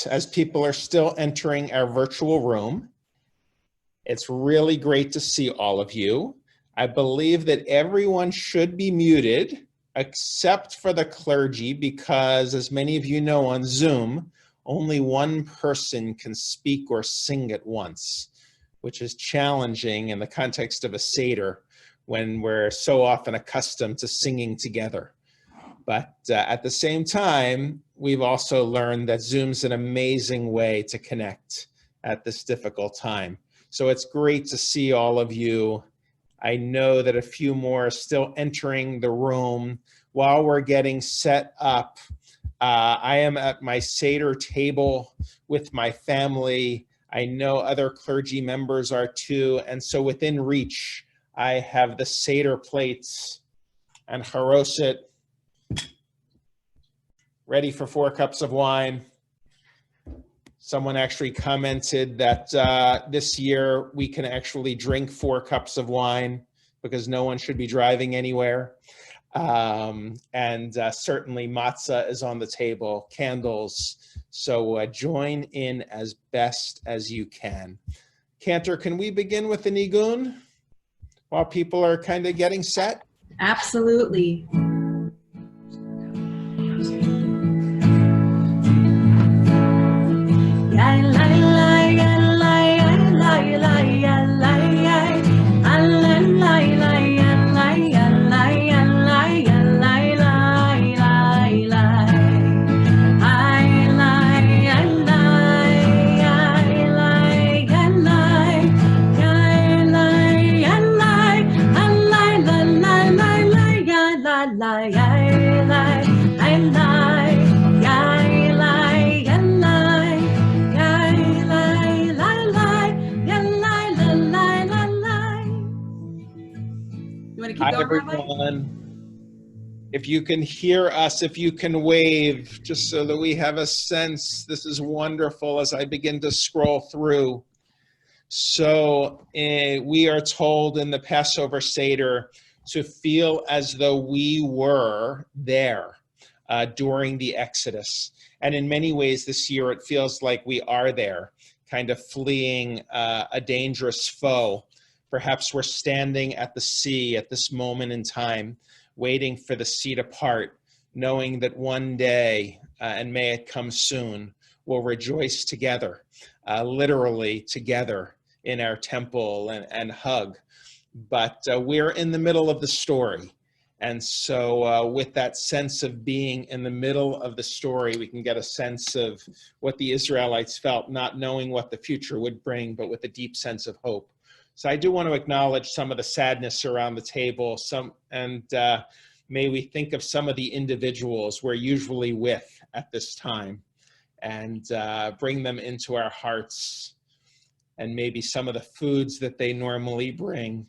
minutes as people are still entering our virtual room. It's really great to see all of you. I believe that everyone should be muted except for the clergy because, as many of you know on Zoom, only one person can speak or sing at once, which is challenging in the context of a Seder when we're so often accustomed to singing together. But at the same time, we've also learned that Zoom's an amazing way to connect at this difficult time. So it's great to see all of you. I know that a few more are still entering the room. While we're getting set up, I am at my Seder table with my family. I know other clergy members are too. And so within reach, I have the Seder plates and charoset ready for 4 cups of wine. Someone actually commented that this year we can actually drink 4 cups of wine because no one should be driving anywhere. Certainly matzah is on the table, candles. So join in as best as you can. Cantor, can we begin with the nigun while people are kind of getting set? Absolutely. Hi, everyone. If you can hear us, if you can wave, just so that we have a sense, this is wonderful as I begin to scroll through. So we are told in the Passover Seder to feel as though we were there during the Exodus. And in many ways this year, it feels like we are there, kind of fleeing a dangerous foe. Perhaps we're standing at the sea at this moment in time, waiting for the sea to part, knowing that one day, and may it come soon, we'll rejoice together, literally together in our temple and hug. But we're in the middle of the story. And so with that sense of being in the middle of the story, we can get a sense of what the Israelites felt, not knowing what the future would bring, but with a deep sense of hope. So I do want to acknowledge some of the sadness around the table, may we think of some of the individuals we're usually with at this time and bring them into our hearts, and maybe some of the foods that they normally bring,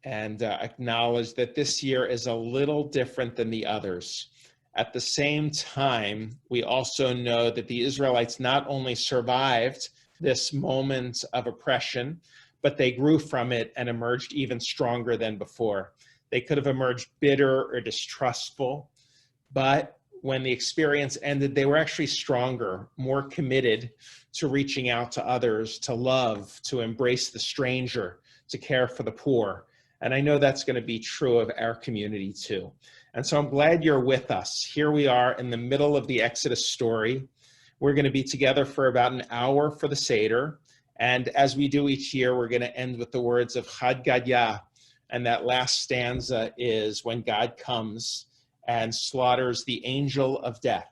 and acknowledge that this year is a little different than the others. At the same time, we also know that the Israelites not only survived this moment of oppression, but they grew from it and emerged even stronger than before. They could have emerged bitter or distrustful, but when the experience ended, they were actually stronger, more committed to reaching out to others, to love, to embrace the stranger, to care for the poor. And I know that's going to be true of our community too. And so I'm glad you're with us. Here we are in the middle of the Exodus story. We're going to be together for about an hour for the Seder. And as we do each year, we're going to end with the words of Chad Gadya. And that last stanza is when God comes and slaughters the angel of death,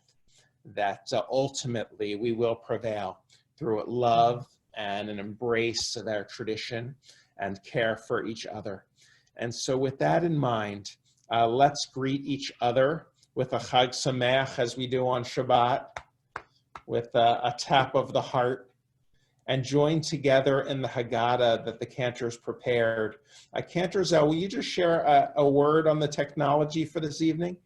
that ultimately we will prevail through love and an embrace of our tradition and care for each other. And so with that in mind, let's greet each other with a Chag Sameach as we do on Shabbat, with a tap of the heart, and join together in the Haggadah that the cantors prepared. Cantor Zell, will you just share a word on the technology for this evening?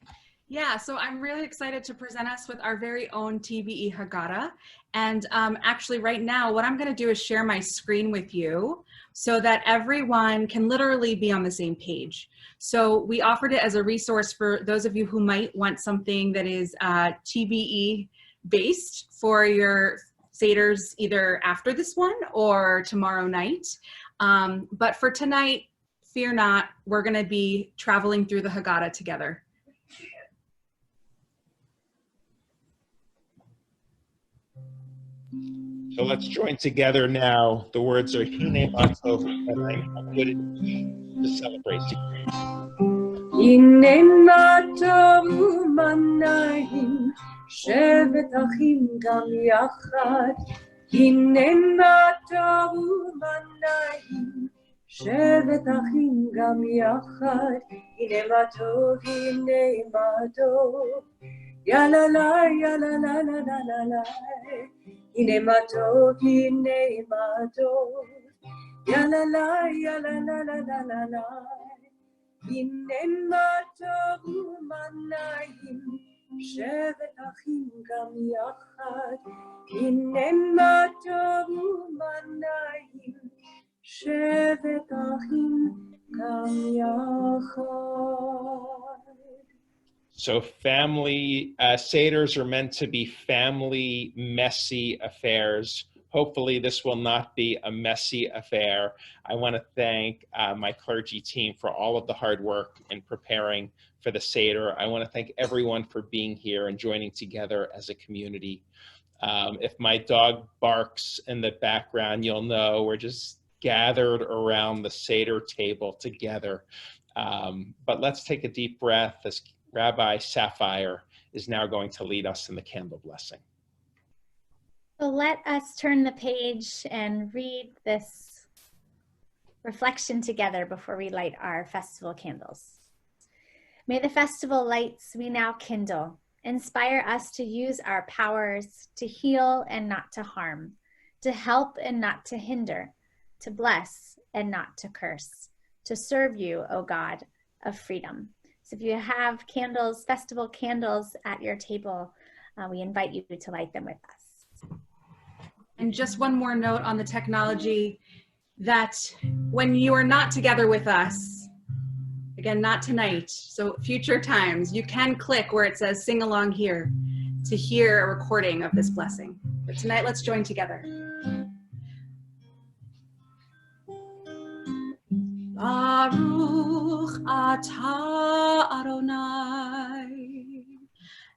Yeah, so I'm really excited to present us with our very own TBE Haggadah. And actually right now, what I'm gonna do is share my screen with you so that everyone can literally be on the same page. So we offered it as a resource for those of you who might want something that is TBE based for your Seders either after this one or tomorrow night. But for tonight, fear not, we're going to be traveling through the Haggadah together. So let's join together now. The words are Hine Matov Elohim, how good it is to celebrate together. Hine Matov Manayim, Shevet Achim Gam Yachad. Hine Matov Manayim, Shevet Achim Gam Yachad. Hine Matov, Ya la la, ya la la la la la la. Hine matov, ya la la, ya la la la la la la. Hine matov manayim, shevet achim gam yachad. Hine matov manayim, shevet achim gam yachad. So family Seders are meant to be family, messy affairs. Hopefully this will not be a messy affair. I want to thank my clergy team for all of the hard work in preparing for the Seder. I want to thank everyone for being here and joining together as a community. If my dog barks in the background, you'll know we're just gathered around the Seder table together. But let's take a deep breath as Rabbi Sapphire is now going to lead us in the candle blessing. So let us turn the page and read this reflection together before we light our festival candles. May the festival lights we now kindle inspire us to use our powers to heal and not to harm, to help and not to hinder, to bless and not to curse, to serve you, O God of freedom. So if you have candles, festival candles at your table, we invite you to light them with us. And just one more note on the technology, that when you are not together with us, again, not tonight, so future times, you can click where it says sing along here to hear a recording of this blessing. But tonight, let's join together. Baruch atah Adonai,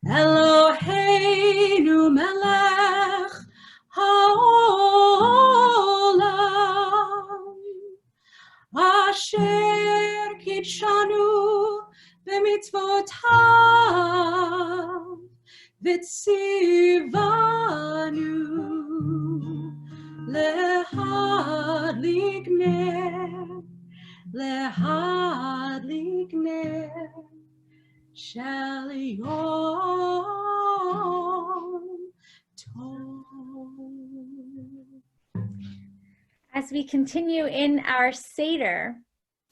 Eloheinu melech haolam, asher kitshanu b'mitzvotav, v'tzivanu lehadlik ner, lehadlik ner shel yom tov. As we continue in our Seder,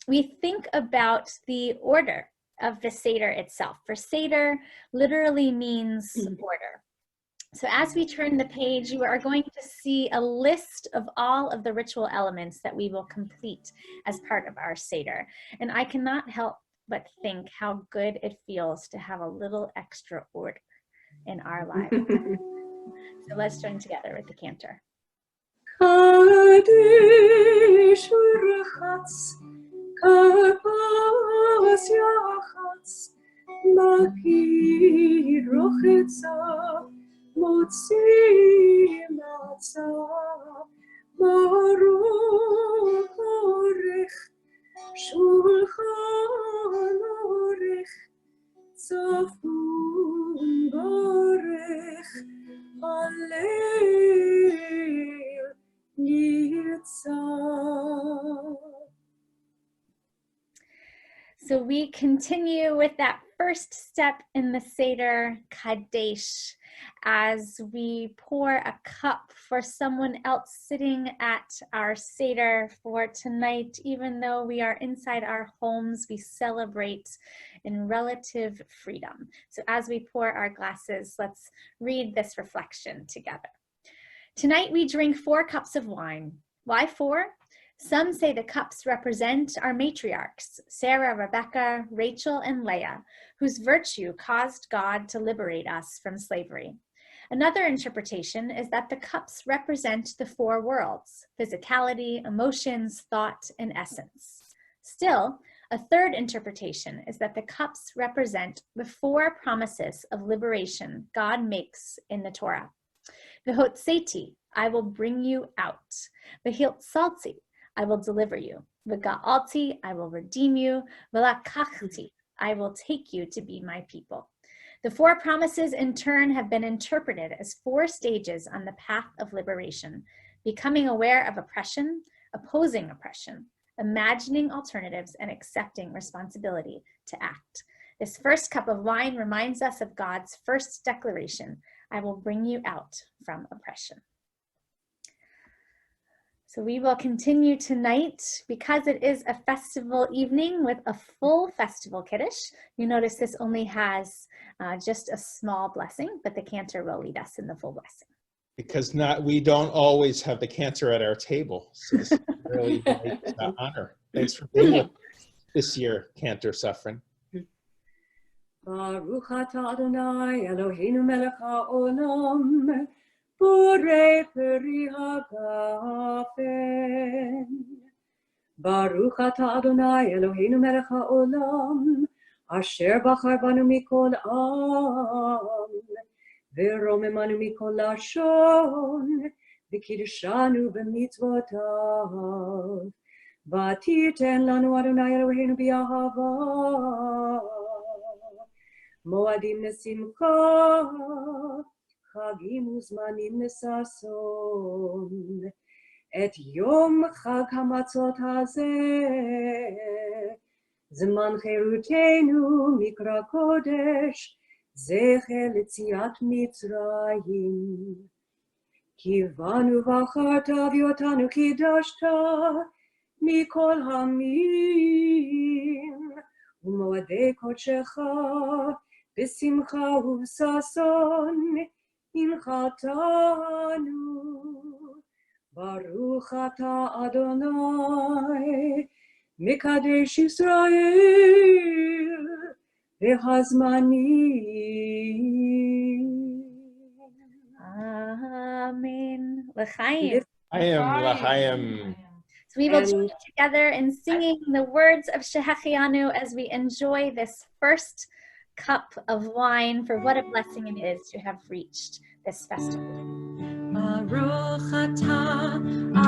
we think about the order of the Seder itself. For Seder literally means order. So as we turn the page, you are going to see a list of all of the ritual elements that we will complete as part of our Seder. And I cannot help but think how good it feels to have a little extra order in our lives. So let's join together with the cantor. Kadesh urchatz, karpas yachatz, makir rochetza, motzi matza, baruch orech, shulchan orech, tzafun barech, Hallel Yitzah. So we continue with that first step in the Seder, Kadesh, as we pour a cup for someone else sitting at our Seder for tonight. Even though we are inside our homes, we celebrate in relative freedom. So as we pour our glasses, let's read this reflection together. Tonight we drink 4 cups of wine. Why 4? Some say the cups represent our matriarchs, Sarah, Rebecca, Rachel, and Leah, whose virtue caused God to liberate us from slavery. Another interpretation is that the cups represent the four worlds: physicality, emotions, thought, and essence. Still, a third interpretation is that the cups represent the four promises of liberation God makes in the Torah. V'hotzeti, I will bring you out. V'hiltzalti, I will deliver you. V'ga'alti, I will redeem you. V'lakachti, I will take you to be my people. The four promises in turn have been interpreted as four stages on the path of liberation: becoming aware of oppression, opposing oppression, imagining alternatives, and accepting responsibility to act. This first cup of wine reminds us of God's first declaration: I will bring you out from oppression. So we will continue tonight because it is a festival evening with a full festival Kiddush. You notice this only has just a small blessing, but the cantor will lead us in the full blessing. Because we don't always have the cantor at our table. So this is really a great honor. Thanks for being with us this year, Cantor Safran. Baruch atah Adonai Eloheinu melech haolam, borei peri hagafen. Baruch atah Adonai Eloheinu melech haolam, asher bachar banu mikol am, ורוממנו מכל לשון, וקידשנו במצוותיו. ותיתן לנו אדוני אלוהינו באהבה, מועדים לשמחה, חגים וזמנים לששון. את יום חג המצות הזה, זמן חירותנו מקרא קודש, זכר ליציאת מצרים. כי בנו בחרת ואותנו קידשת מכל העמים, ומועדי קודשך בשמחה ובששון הנחתנו. ברוך אתה אדוני מקדש ישראל והזמנים. Amen. L'chaim. L'chaim. So we will join together in singing the words of Shehechianu as we enjoy this first cup of wine, for what a blessing it is to have reached this festival. Baruch atah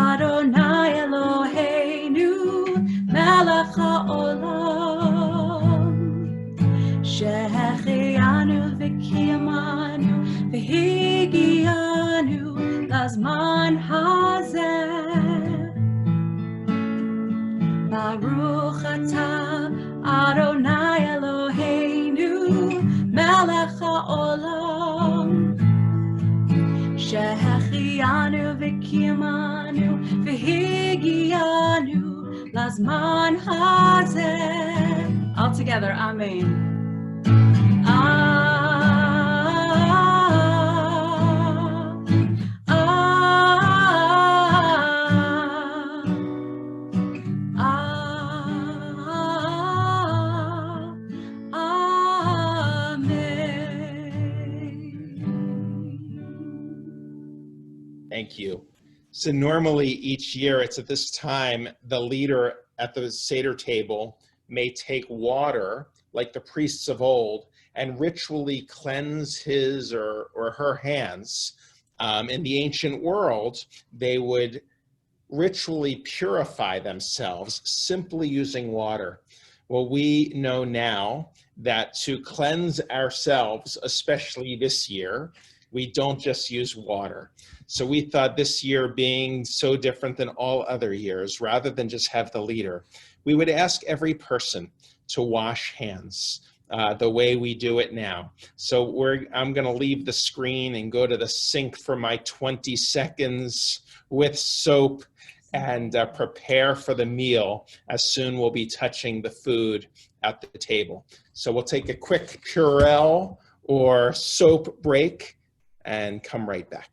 Adonai Eloheinu melech haolam, shehechianu v'kiyamanu v'higianu lazman hazeh. Baruch atah Adonai Eloheinu melech haolam, shehechianu v'kiyamanu v'higianu lazman hazeh. All together, amen. Thank you. So normally each year it's at this time, the leader at the Seder table may take water, like the priests of old, and ritually cleanse his or her hands. In the ancient world, they would ritually purify themselves simply using water. Well, we know now that to cleanse ourselves, especially this year, we don't just use water. So we thought this year being so different than all other years, rather than just have the leader, we would ask every person to wash hands the way we do it now. So I'm going to leave the screen and go to the sink for my 20 seconds with soap and prepare for the meal, as soon we'll be touching the food at the table. So we'll take a quick Purell or soap break and come right back.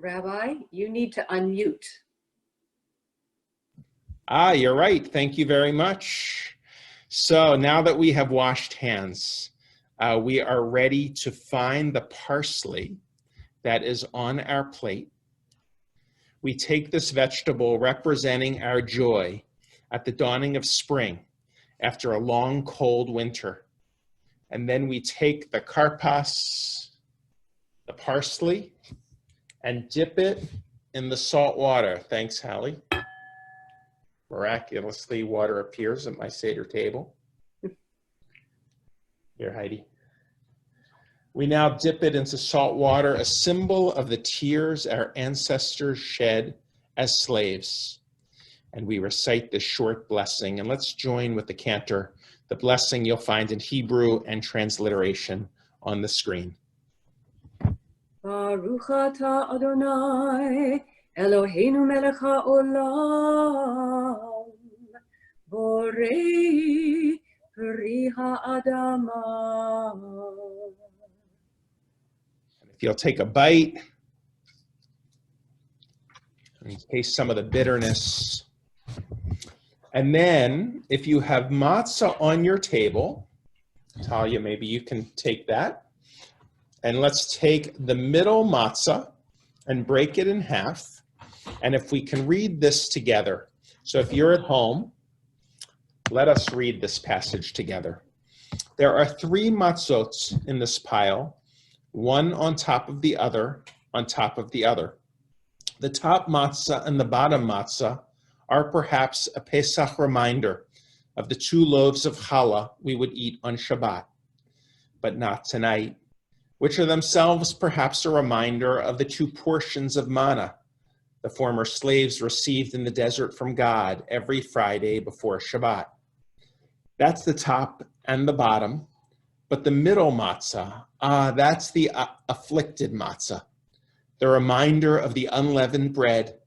Rabbi, you need to unmute. Ah, you're right. Thank you very much. So now that we have washed hands, we are ready to find the parsley that is on our plate. We take this vegetable representing our joy at the dawning of spring after a long, cold winter. And then we take the karpas, the parsley, and dip it in the salt water. Thanks, Hallie. Miraculously, water appears at my Seder table. Here, Heidi. We now dip it into salt water, a symbol of the tears our ancestors shed as slaves. And we recite this short blessing. And let's join with the cantor, the blessing you'll find in Hebrew and transliteration on the screen. Baruch atah Adonai, Eloheinu melech haolam, borei peri ha'adamah. If you'll take a bite and taste some of the bitterness. And then if you have matzah on your table, Talia, maybe you can take that. And let's take the middle matzah and break it in half. And if we can read this together. So if you're at home, let us read this passage together. There are 3 matzot in this pile, one on top of the other, on top of the other. The top matzah and the bottom matzah are perhaps a Pesach reminder of the 2 loaves of challah we would eat on Shabbat, but not tonight, which are themselves perhaps a reminder of the 2 portions of manna the former slaves received in the desert from God every Friday before Shabbat. That's the top and the bottom, but the middle matzah, that's the afflicted matzah, the reminder of the unleavened bread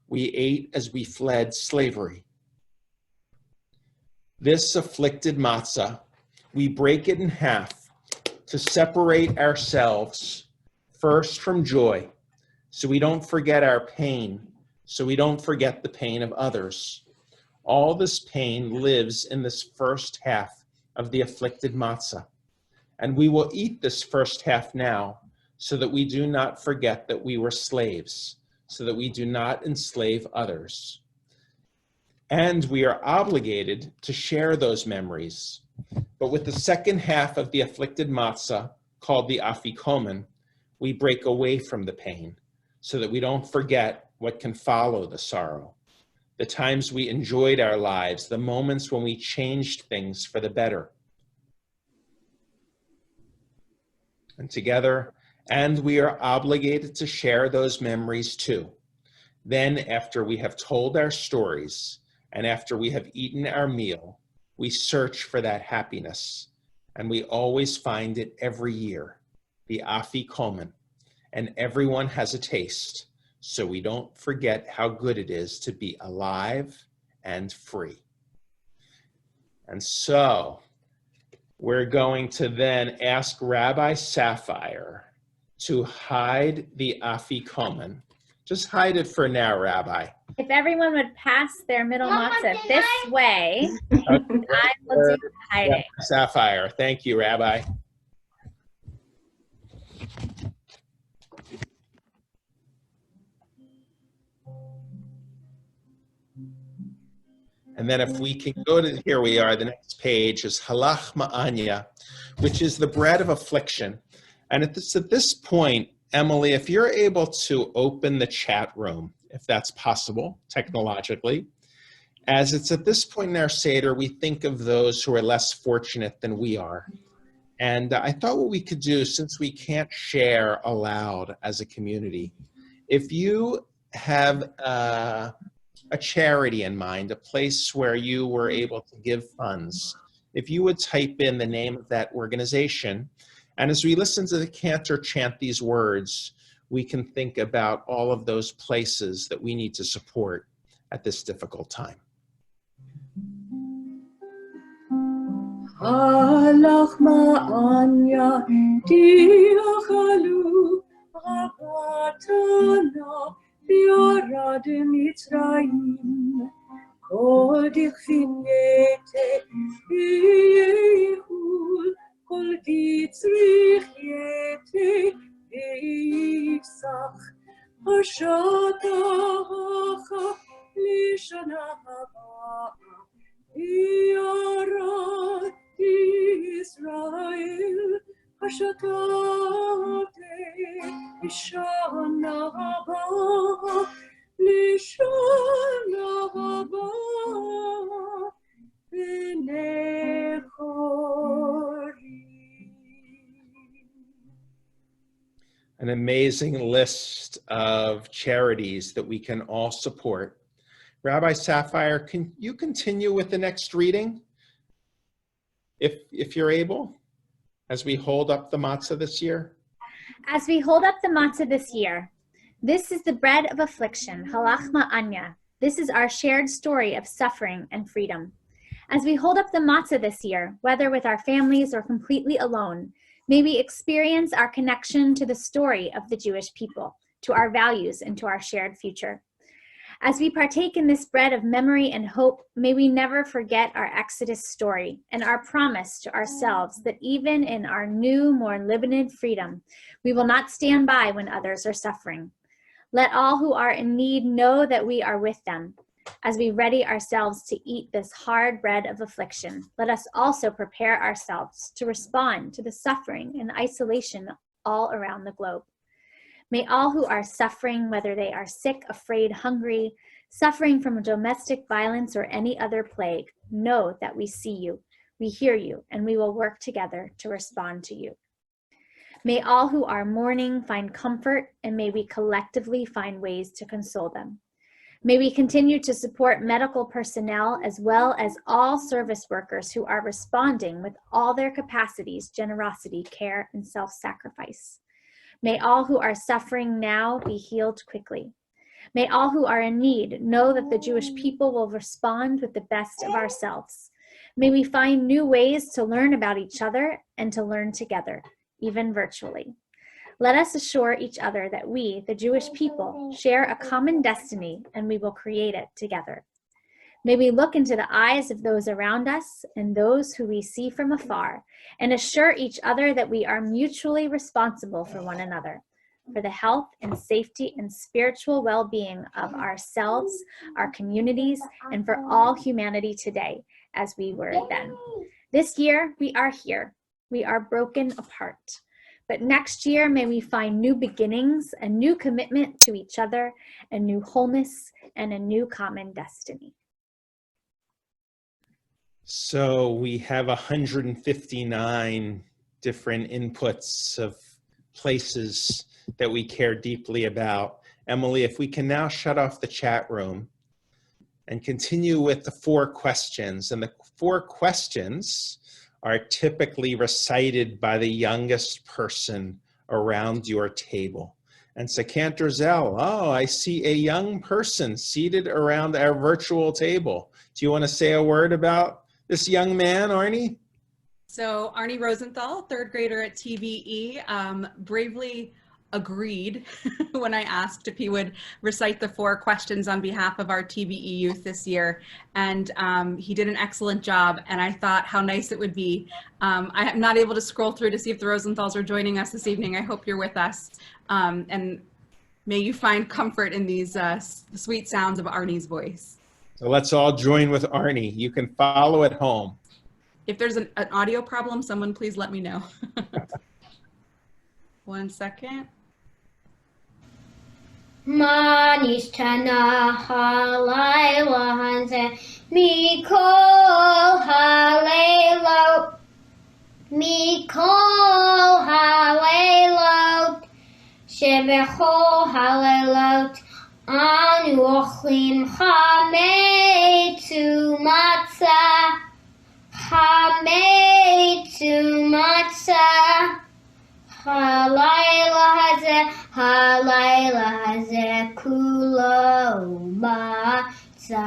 we ate as we fled slavery. This afflicted matzah, we break it in half to separate ourselves first from joy, so we don't forget our pain, so we don't forget the pain of others. All this pain lives in this first half of the afflicted matzah, and we will eat this first half now so that we do not forget that we were slaves, so that we do not enslave others. And we are obligated to share those memories. But with the second half of the afflicted matzah, called the afikomen, we break away from the pain so that we don't forget what can follow the sorrow. The times we enjoyed our lives, the moments when we changed things for the better. And together, and we are obligated to share those memories too. Then, after we have told our stories, and after we have eaten our meal, we search for that happiness, and we always find it every year, the afikomen, and everyone has a taste, so we don't forget how good it is to be alive and free. And so, we're going to then ask Rabbi Sapphire to hide the afikomen. Just hide it for now, Rabbi. If everyone would pass their middle matzah this way, I will do the hiding. Sapphire, thank you, Rabbi. And then if we can go to, here we are, the next page is halach ma'anya, which is the bread of affliction. And at this point, Emily, if you're able to open the chat room, if that's possible technologically, as it's at this point in our Seder, we think of those who are less fortunate than we are. And I thought what we could do, since we can't share aloud as a community, if you have a charity in mind, a place where you were able to give funds, if you would type in the name of that organization, and as we listen to the cantor chant these words, we can think about all of those places that we need to support at this difficult time. Halach ma'anya diachalu rabatana תצריך יתה ויפסח השטח לשנה הבאה ירד ישראל השטח לשנה הבאה לשנה הבאה An amazing list of charities that we can all support. Rabbi Sapphire, can you continue with the next reading, if you're able, as we hold up the matzah this year? As we hold up the matzah this year, this is the bread of affliction, halachma anya. This is our shared story of suffering and freedom. As we hold up the matzah this year, whether with our families or completely alone, may we experience our connection to the story of the Jewish people, to our values, and to our shared future. As we partake in this bread of memory and hope, may we never forget our Exodus story and our promise to ourselves that even in our new, more limited freedom, we will not stand by when others are suffering. Let all who are in need know that we are with them. As we ready ourselves to eat this hard bread of affliction, let us also prepare ourselves to respond to the suffering and isolation all around the globe. May all who are suffering, whether they are sick, afraid, hungry, suffering from domestic violence or any other plague, know that we see you, we hear you, and we will work together to respond to you. May all who are mourning find comfort, and may we collectively find ways to console them. May we continue to support medical personnel as well as all service workers who are responding with all their capacities, generosity, care, and self-sacrifice. May all who are suffering now be healed quickly. May all who are in need know that the Jewish people will respond with the best of ourselves. May we find new ways to learn about each other and to learn together, even virtually. Let us assure each other that we, the Jewish people, share a common destiny and we will create it together. May we look into the eyes of those around us and those who we see from afar and assure each other that we are mutually responsible for one another, for the health and safety and spiritual well-being of ourselves, our communities, and for all humanity today, as we were then. This year, we are here. We are broken apart. But next year, may we find new beginnings, a new commitment to each other, a new wholeness, and a new common destiny. So we have 159 different inputs of places that we care deeply about. Emily, if we can now shut off the chat room and continue with the 4 questions. And the 4 questions are typically recited by the youngest person around your table. And Sakant Drizel, oh, I see a young person seated around our virtual table. Do you want to say a word about this young man, Arnie? So Arnie Rosenthal, 3rd grader at TBE, bravely agreed when I asked if he would recite the 4 questions on behalf of our TBE youth this year. And he did an excellent job. And I thought how nice it would be. I am not able to scroll through to see if the Rosenthals are joining us this evening. I hope you're with us. And may you find comfort in these sweet sounds of Arnie's voice. So let's all join with Arnie. You can follow at home. If there's an audio problem, someone please let me know. 1 second. מה נשתנה הלילה הזה מכל הלילות שבכל הלילות אנו אוכלים חמץ ומצה הלילה הזה כולו מצה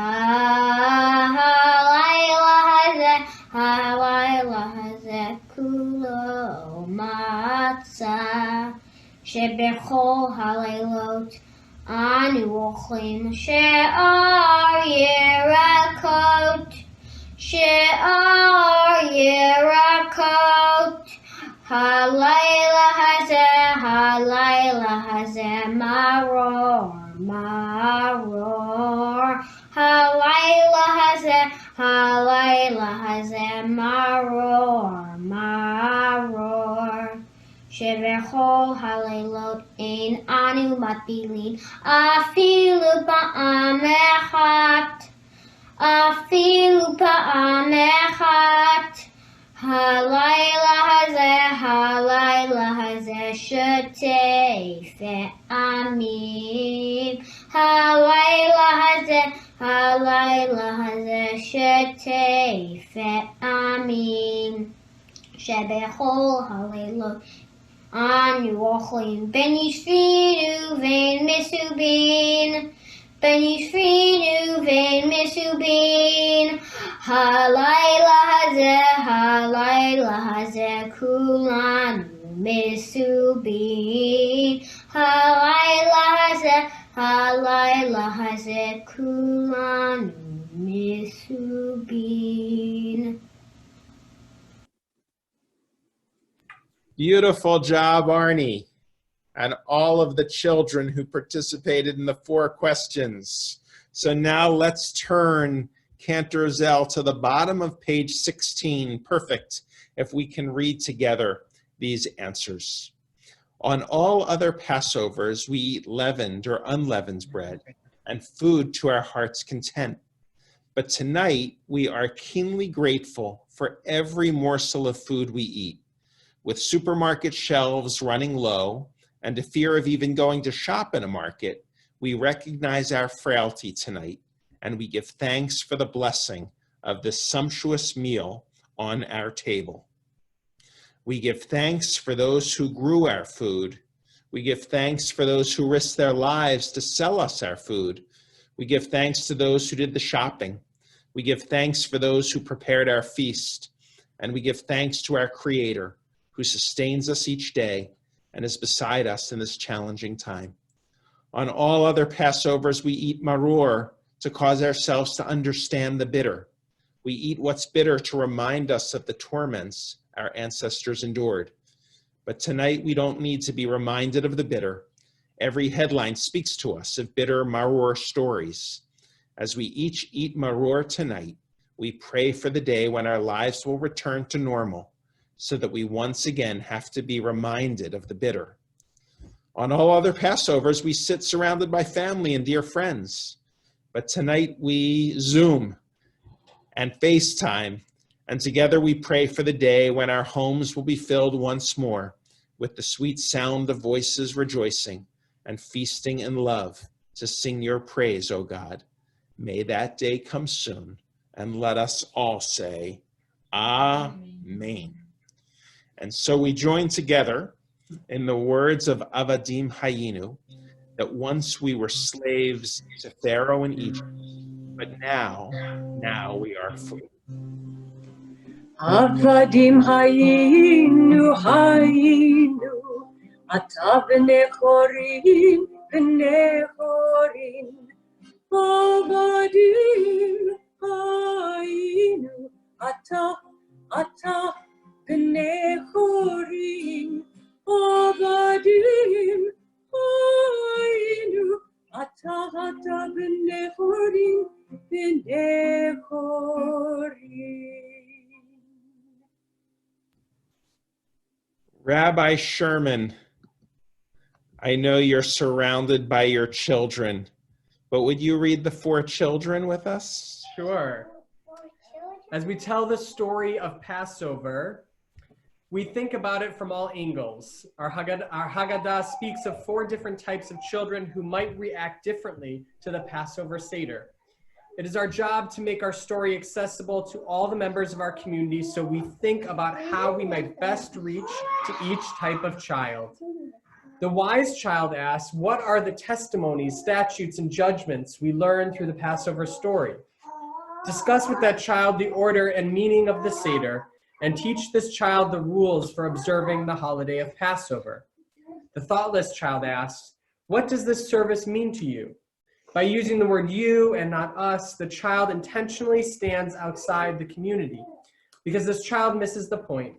הלילה הזה כולו מצה שבכל הלילות אנו אוכלים שאר ירקות She'ar Yerakot. Halayla hazeh, maror, maror. Halayla hazeh, maror, maror. Shebechol halelot ein anu matbilin, afilu pa'am echat, afilu pa'am echat. Halayla hazeh, shetei ve'amin. Halayla hazeh, shetei ve'amin. Shebechol halelot anu ochlim, ben yishvinu vein misubin, ben yishvinu vein misubin. Halayla hazeh, kulanu misubin. Halayla hazeh, kulanu misubin. Beautiful job, Arnie, and all of the children who participated in the 4 questions. So now let's turn Cantor Zell to the bottom of page 16. Perfect, if we can read together these answers. On all other Passovers, we eat leavened or unleavened bread and food to our heart's content. But tonight, we are keenly grateful for every morsel of food we eat. With supermarket shelves running low and a fear of even going to shop in a market, we recognize our frailty tonight, and we give thanks for the blessing of this sumptuous meal on our table. We give thanks for those who grew our food. We give thanks for those who risked their lives to sell us our food. We give thanks to those who did the shopping. We give thanks for those who prepared our feast. And we give thanks to our Creator, who sustains us each day and is beside us in this challenging time. On all other Passovers, we eat maror to cause ourselves to understand the bitter. We eat what's bitter to remind us of the torments our ancestors endured. But tonight, we don't need to be reminded of the bitter. Every headline speaks to us of bitter maror stories. As we each eat maror tonight, we pray for the day when our lives will return to normal, so that we once again have to be reminded of the bitter. On all other Passovers, we sit surrounded by family and dear friends. But tonight we Zoom and FaceTime, and together we pray for the day when our homes will be filled once more with the sweet sound of voices rejoicing and feasting in love to sing your praise, O God. May that day come soon, and let us all say, Amen. And so we join together in the words of Avadim Hayinu, that once we were slaves to Pharaoh in Egypt, but now we are free. Avadim hayinu, ata b'nei chorim, Avadim hayinu, ata b'nei chorim, Avadim hayinu, ata b'nei chorim, Rabbi Sherman, I know you're surrounded by your children, but would you read the 4 children with us? Sure. As we tell the story of Passover, we think about it from all angles. Our Haggadah speaks of 4 different types of children who might react differently to the Passover Seder. It is our job to make our story accessible to all the members of our community, so we think about how we might best reach to each type of child. The wise child asks, what are the testimonies, statutes, and judgments we learn through the Passover story? Discuss with that child the order and meaning of the Seder, and teach this child the rules for observing the holiday of Passover. The thoughtless child asks, what does this service mean to you? By using the word you and not us, the child intentionally stands outside the community because this child misses the point.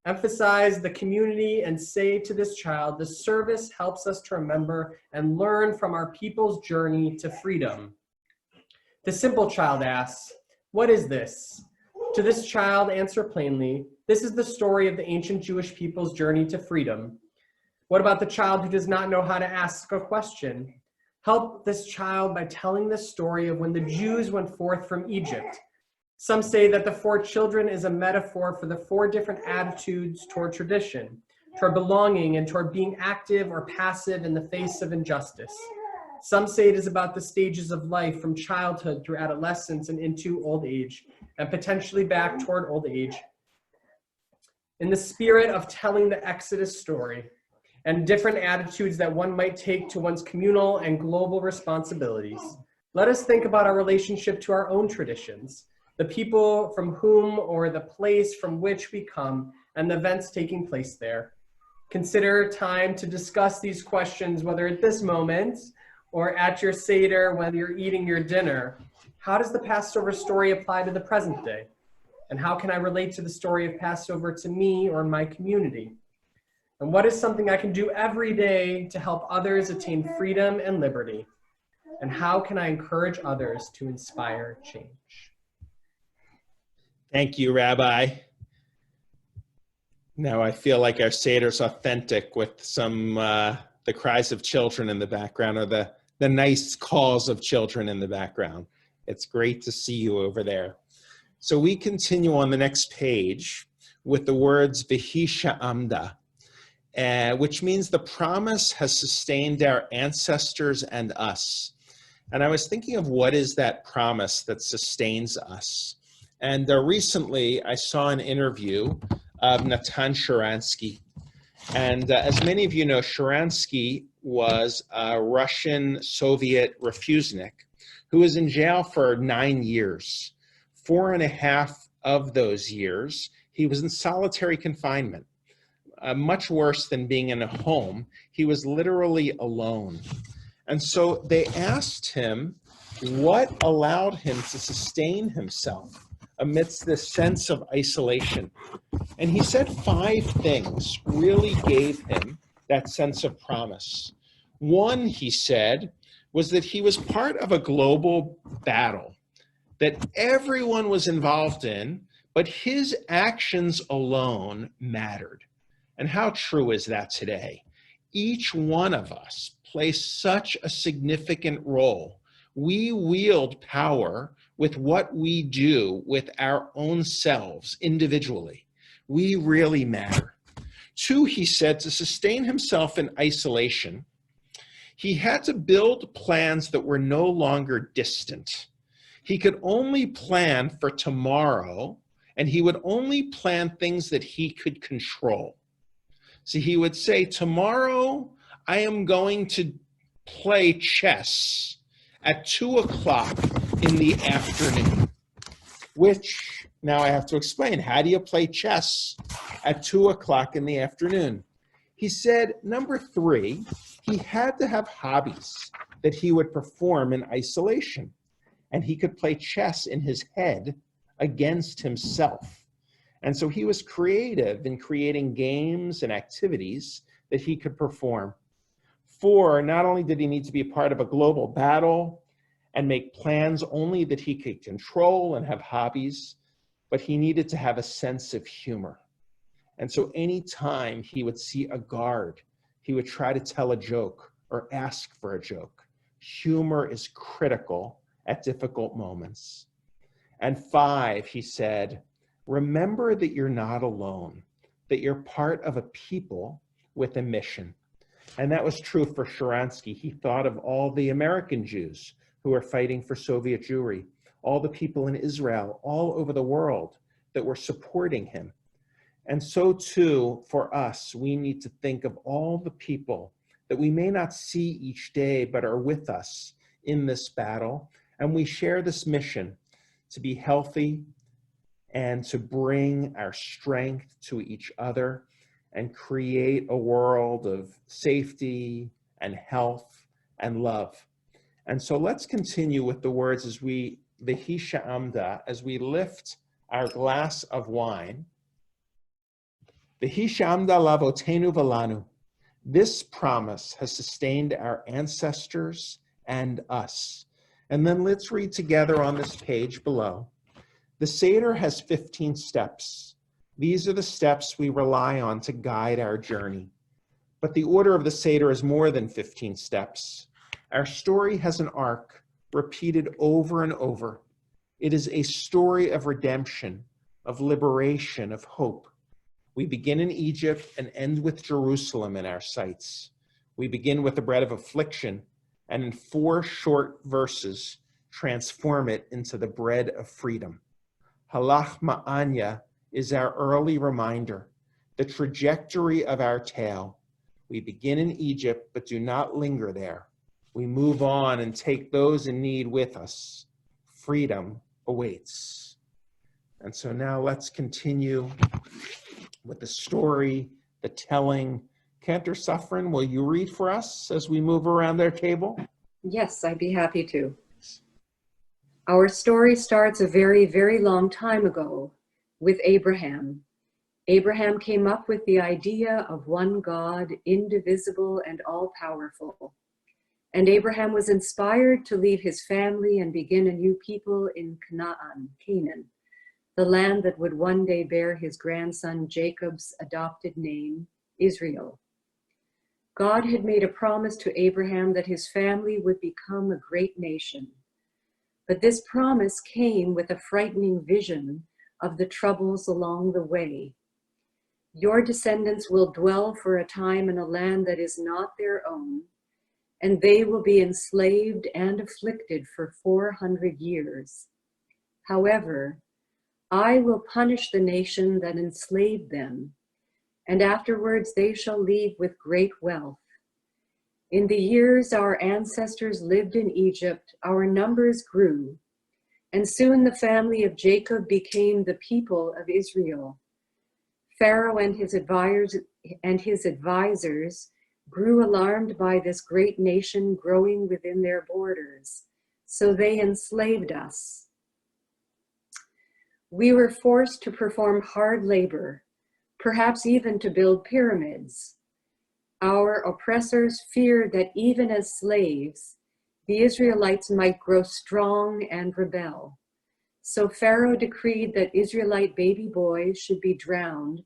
Emphasize the community and say to this child, the service helps us to remember and learn from our people's journey to freedom. The simple child asks, what is this? To this child, answer plainly, this is the story of the ancient Jewish people's journey to freedom. What about the child who does not know how to ask a question? Help this child by telling the story of when the Jews went forth from Egypt. Some say that the 4 children is a metaphor for the 4 different attitudes toward tradition, toward belonging, and toward being active or passive in the face of injustice. Some say it is about the stages of life from childhood through adolescence and into old age, and potentially back toward old age. In the spirit of telling the Exodus story and different attitudes that one might take to one's communal and global responsibilities, let us think about our relationship to our own traditions, the people from whom or the place from which we come, and the events taking place there. Consider time to discuss these questions, whether at this moment or at your Seder, whether you're eating your dinner. How does the Passover story apply to the present day? And how can I relate to the story of Passover to me or my community? And what is something I can do every day to help others attain freedom and liberty? And how can I encourage others to inspire change? Thank you, Rabbi. Now I feel like our Seder's authentic with some the cries of children in the background, or the nice calls of children in the background. It's great to see you over there. So we continue on the next page with the words V'hi sha'amda, which means the promise has sustained our ancestors and us. And I was thinking of what is that promise that sustains us? And recently I saw an interview of Natan Sharansky. And as many of you know, Sharansky was a Russian Soviet refusenik who was in jail for 9 years. 4.5 of those years, he was in solitary confinement. Much worse than being in a home. He was literally alone. And so they asked him what allowed him to sustain himself amidst this sense of isolation. And he said 5 things really gave him that sense of promise. One, he said, was that he was part of a global battle that everyone was involved in, but his actions alone mattered. And how true is that today? Each one of us plays such a significant role. We wield power with what we do with our own selves individually. We really matter. 2, he said, to sustain himself in isolation, he had to build plans that were no longer distant. He could only plan for tomorrow, and he would only plan things that he could control. So he would say, tomorrow I am going to play chess at 2 o'clock in the afternoon, which now I have to explain. How do you play chess at 2 o'clock in the afternoon? He said, number 3, he had to have hobbies that he would perform in isolation, and he could play chess in his head against himself. And so he was creative in creating games and activities that he could perform. 4, not only did he need to be a part of a global battle and make plans only that he could control and have hobbies, but he needed to have a sense of humor. And so anytime he would see a guard, he would try to tell a joke or ask for a joke. Humor is critical at difficult moments. And 5, he said, remember that you're not alone, that you're part of a people with a mission. And that was true for Sharansky. He thought of all the American Jews who were fighting for Soviet Jewry, all the people in Israel, all over the world that were supporting him. And so too, for us, we need to think of all the people that we may not see each day, but are with us in this battle. And we share this mission to be healthy and to bring our strength to each other and create a world of safety and health and love. And so let's continue with the words as we, V'hi she'amda, as we lift our glass of wine. V'hi she'amda lavotenu v'lanu. This promise has sustained our ancestors and us. And then let's read together on this page below. The Seder has 15 steps. These are the steps we rely on to guide our journey. But the order of the Seder is more than 15 steps. Our story has an arc repeated over and over. It is a story of redemption, of liberation, of hope. We begin in Egypt and end with Jerusalem in our sights. We begin with the bread of affliction and in 4 short verses transform it into the bread of freedom. Halach Ma'anya is our early reminder, the trajectory of our tale. We begin in Egypt, but do not linger there. We move on and take those in need with us. Freedom awaits. And so now let's continue with the story, the telling. Cantor Suffren, will you read for us as we move around our table? Yes, I'd be happy to. Our story starts a very, very long time ago with Abraham. Abraham came up with the idea of one God, indivisible and all-powerful. And Abraham was inspired to leave his family and begin a new people in Canaan, the land that would one day bear his grandson Jacob's adopted name, Israel. God had made a promise to Abraham that his family would become a great nation. But this promise came with a frightening vision of the troubles along the way. Your descendants will dwell for a time in a land that is not their own, and they will be enslaved and afflicted for 400 years. However, I will punish the nation that enslaved them, and afterwards they shall leave with great wealth. In the years our ancestors lived in Egypt, our numbers grew, and soon the family of Jacob became the people of Israel. Pharaoh and his advisors grew alarmed by this great nation growing within their borders, so they enslaved us. We were forced to perform hard labor, perhaps even to build pyramids. Our oppressors feared that even as slaves, the Israelites might grow strong and rebel. So Pharaoh decreed that Israelite baby boys should be drowned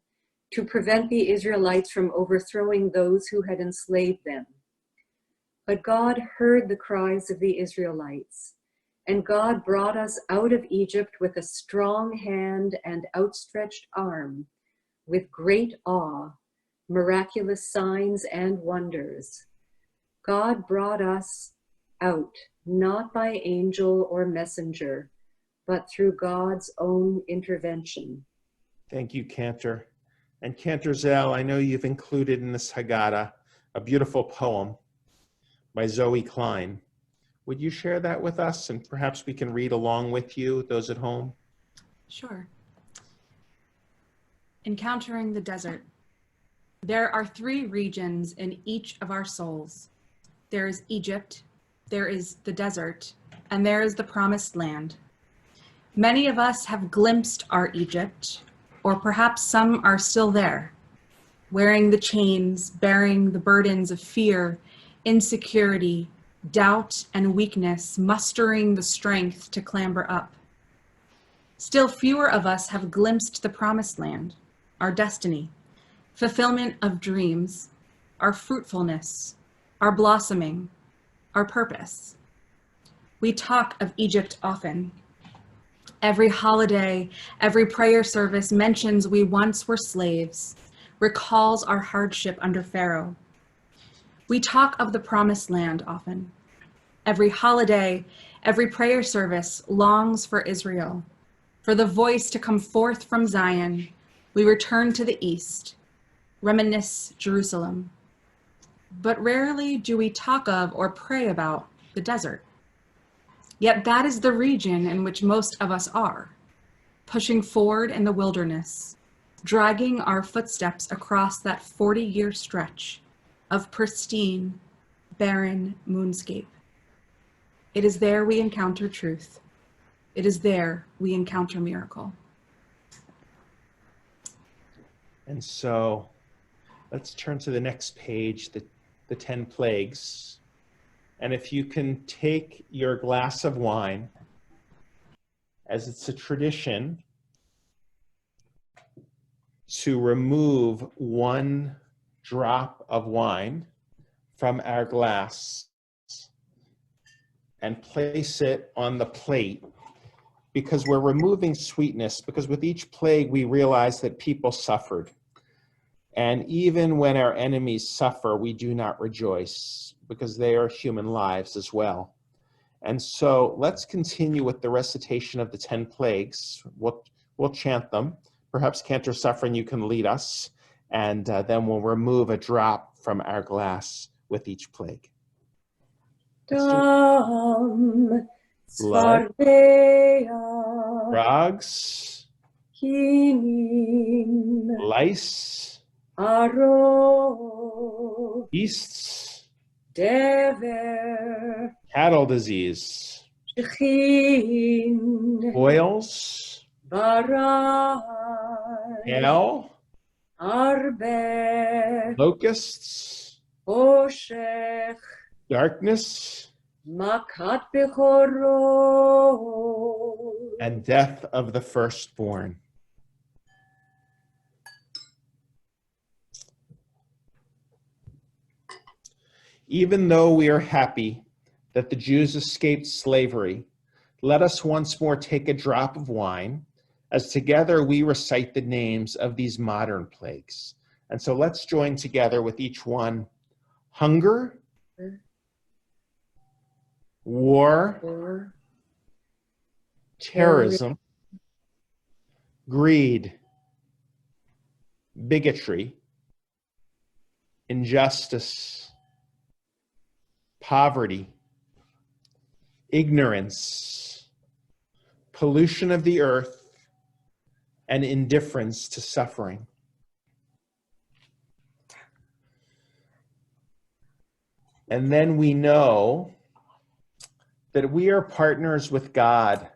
to prevent the Israelites from overthrowing those who had enslaved them. But God heard the cries of the Israelites, and God brought us out of Egypt with a strong hand and outstretched arm, with great awe, miraculous signs and wonders. God brought us out, not by angel or messenger, but through God's own intervention. Thank you, Cantor. And Cantor Zell, I know you've included in this Haggadah a beautiful poem by Zoe Klein. Would you share that with us, and perhaps we can read along with you, those at home? Sure. Encountering the desert. There are 3 regions in each of our souls. There is Egypt, there is the desert, and there is the promised land. Many of us have glimpsed our Egypt, or perhaps some are still there, wearing the chains, bearing the burdens of fear, insecurity, doubt, and weakness, mustering the strength to clamber up. Still fewer of us have glimpsed the promised land, our destiny, fulfillment of dreams, our fruitfulness, our blossoming, our purpose. We talk of Egypt often. Every holiday, every prayer service mentions we once were slaves, recalls our hardship under Pharaoh. We talk of the promised land often. Every holiday, every prayer service longs for Israel, for the voice to come forth from Zion. We return to the east, reminisce Jerusalem. But rarely do we talk of or pray about the desert. Yet that is the region in which most of us are, pushing forward in the wilderness, dragging our footsteps across that 40-year stretch of pristine, barren moonscape. It is there we encounter truth. It is there we encounter miracle. And so let's turn to the next page, the 10 plagues. And if you can take your glass of wine, as it's a tradition to remove one drop of wine from our glass and place it on the plate, because we're removing sweetness, because with each plague we realize that people suffered. And even when our enemies suffer, we do not rejoice, because they are human lives as well. And so let's continue with the recitation of the 10 plagues. We'll chant them. Perhaps Cantor Suffering, you can lead us, and then we'll remove a drop from our glass with each plague. Dam, Blood, Svardea, frogs, Kinin, lice, Aro, beasts, Dever, cattle disease, Shechin, boils, Barai, hail, Arbe, locusts, Hoshech, darkness, Makat Bechoro, and death of the firstborn. Even though we are happy that the Jews escaped slavery, let us once more take a drop of wine as together we recite the names of these modern plagues. And so let's join together with each one. Hunger, war, terrorism, greed, bigotry, injustice, poverty, ignorance, pollution of the earth, and indifference to suffering. And then we know that we are partners with God,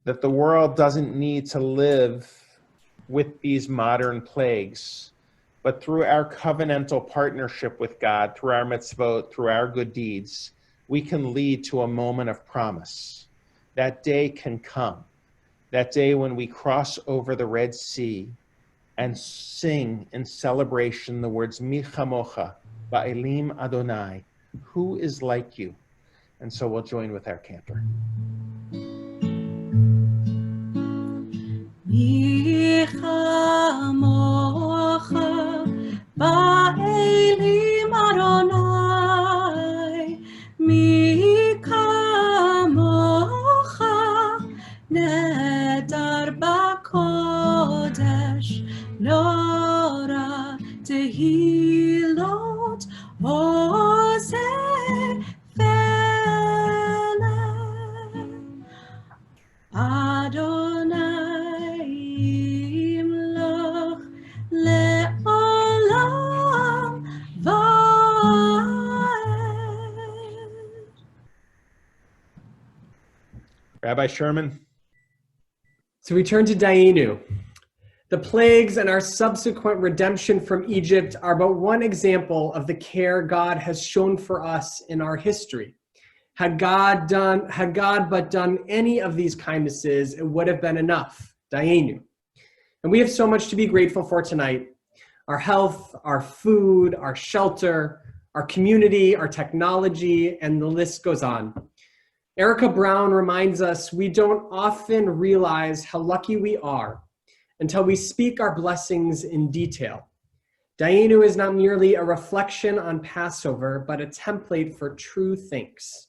that the world doesn't need to live with these modern plagues, but through our covenantal partnership with God, through our mitzvot, through our good deeds, we can lead to a moment of promise. That day can come, that day when we cross over the Red Sea and sing in celebration the words, Mi chamocha, Ba'elim Adonai, who is like you? And so we'll join with our cantor. Mi chamocha, Ba'elim Adonai, mi kamocha, nedar b'kodesh, Lora tehilot, Ose fele, Adonai imloch le'olam va'ed. Rabbi Sherman. So we turn to Dayenu. The plagues and our subsequent redemption from Egypt are but one example of the care God has shown for us in our history. Had God but done any of these kindnesses, it would have been enough. Dayenu. And we have so much to be grateful for tonight. Our health, our food, our shelter, our community, our technology, and the list goes on. Erica Brown reminds us we don't often realize how lucky we are until we speak our blessings in detail. Dayenu is not merely a reflection on Passover, but a template for true thanks.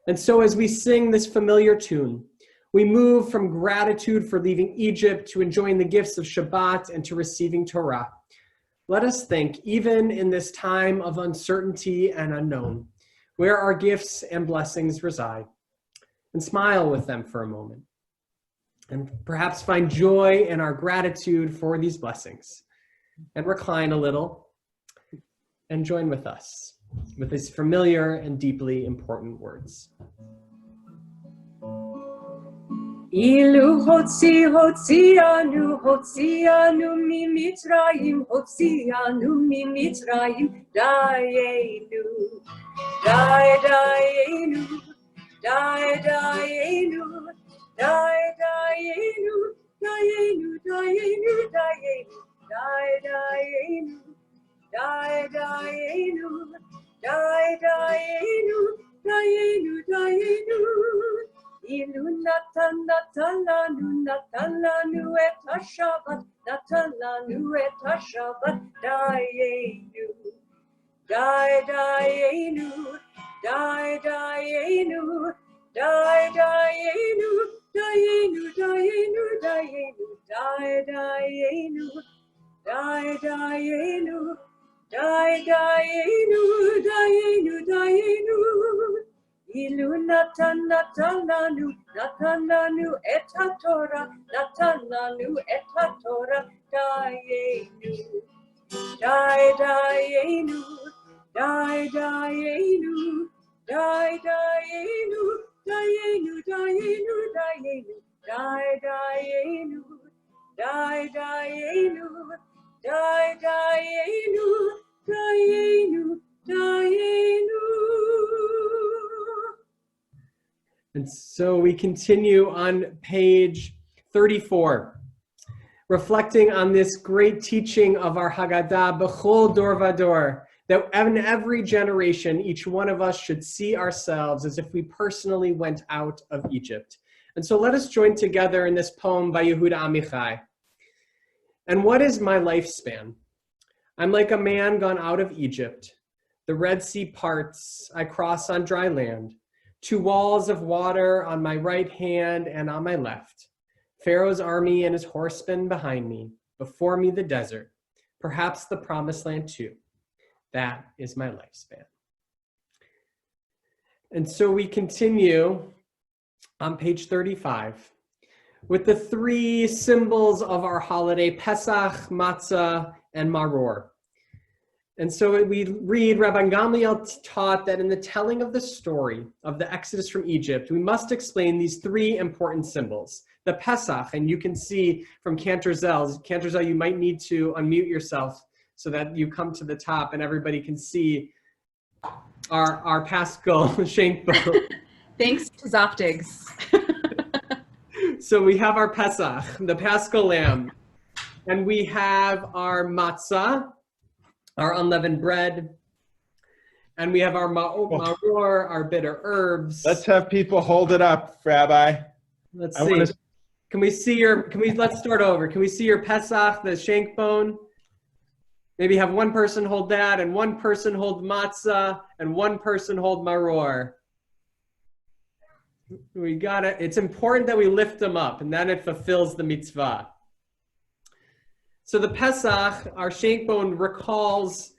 And so as we sing this familiar tune, we move from gratitude for leaving Egypt to enjoying the gifts of Shabbat and to receiving Torah. Let us think, even in this time of uncertainty and unknown, where our gifts and blessings reside, and smile with them for a moment, and perhaps find joy in our gratitude for these blessings, and recline a little and join with us. with these familiar and deeply important words. Ilu hotzianu mi Mitzrayim, hotzianu mi Mitzrayim, dayenu, dayenu, dayenu, dayenu, dayenu, dayenu, dayenu, dayenu, dayenu, dayenu, dayenu. Ilu natalanu et hashavat, natalanu et hashavat, dayenu, dayenu, dayenu, dayenu, dayenu, dayenu, dayenu, dayenu, dayenu, dayenu, dayenu, dayenu. Ilu natalanu et haTorah, natalanu et haTorah, dayenu, dayenu, dayenu, dayenu, dayenu, dayenu, dayenu, dayenu, dayenu, dayenu, dayenu, dayenu. And so we continue on page 34, reflecting on this great teaching of our Haggadah, B'chol Dor Vador, that in every generation, each one of us should see ourselves as if we personally went out of Egypt. And so let us join together in this poem by Yehuda Amichai. And what is my lifespan? I'm like a man gone out of Egypt. The Red Sea parts, I cross on dry land. 2 walls of water on my right hand and on my left. Pharaoh's army and his horsemen behind me. Before me the desert. Perhaps the promised land too. That is my lifespan. And so we continue on page 35 with the 3 symbols of our holiday, Pesach, Matzah, and Maror. And so we read, Rabbi Gamliel taught that in the telling of the story of the Exodus from Egypt, we must explain these 3 important symbols. The Pesach, and you can see from Cantor Zell, you might need to unmute yourself so that you come to the top and everybody can see our Paschal Shankbo. Thanks to Zoptigs. So we have our Pesach, the Paschal lamb, and we have our matzah, our unleavened bread, and we have our maror, our bitter herbs. Let's have people hold it up, Rabbi. Let's see. Can we see your, let's start over. Can we see your Pesach, the shank bone? Maybe have one person hold that, and one person hold matzah, and one person hold maror. We got it. It's important that we lift them up, and then it fulfills the mitzvah. So the Pesach, our shank bone, recalls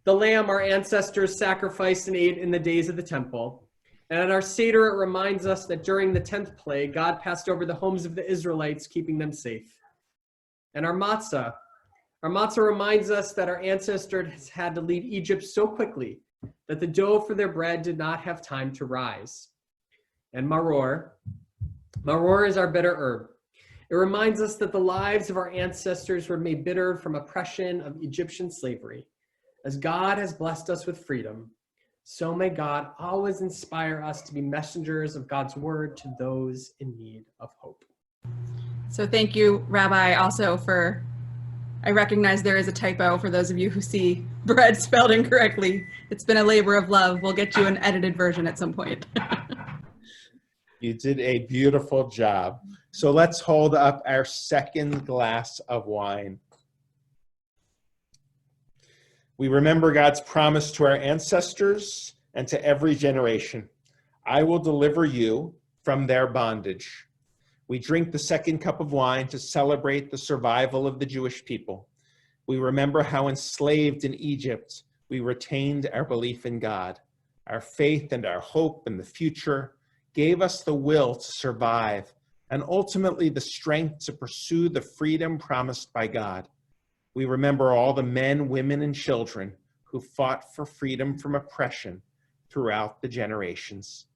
the lamb our ancestors sacrificed and ate in the days of the temple. And at our Seder, it reminds us that during the 10th plague, God passed over the homes of the Israelites, keeping them safe. And our matzah reminds us that our ancestors had to leave Egypt so quickly that the dough for their bread did not have time to rise. And maror is our bitter herb. It reminds us that the lives of our ancestors were made bitter from oppression of Egyptian slavery. As God has blessed us with freedom, so may God always inspire us to be messengers of God's word to those in need of hope. So thank you, Rabbi, also for, I recognize there is a typo for those of you who see bread spelled incorrectly. It's been a labor of love. We'll get you an edited version at some point. You did a beautiful job. So let's hold up our second glass of wine. We remember God's promise to our ancestors and to every generation. I will deliver you from their bondage. We drink the second cup of wine to celebrate the survival of the Jewish people. We remember how enslaved in Egypt, we retained our belief in God. Our faith and our hope in the future gave us the will to survive and ultimately the strength to pursue the freedom promised by God. We remember all the men, women, and children who fought for freedom from oppression throughout the generations.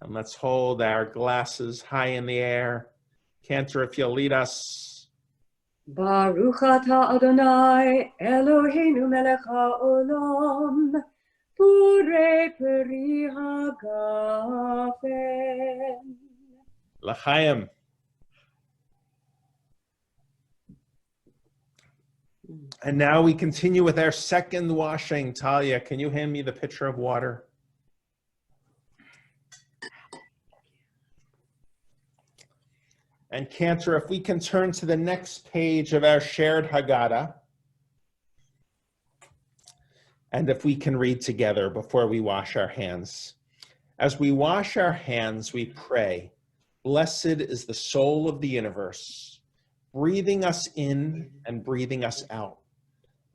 And let's hold our glasses high in the air. Cantor, if you'll lead us. Baruch atah Adonai Eloheinu melech haolam, borei peri hagafen. L'chaim. And now we continue with our second washing. Talia, can you hand me the pitcher of water? And Cantor, if we can turn to the next page of our shared Haggadah, and if we can read together before we wash our hands. As we wash our hands, we pray, blessed is the soul of the universe, breathing us in and breathing us out.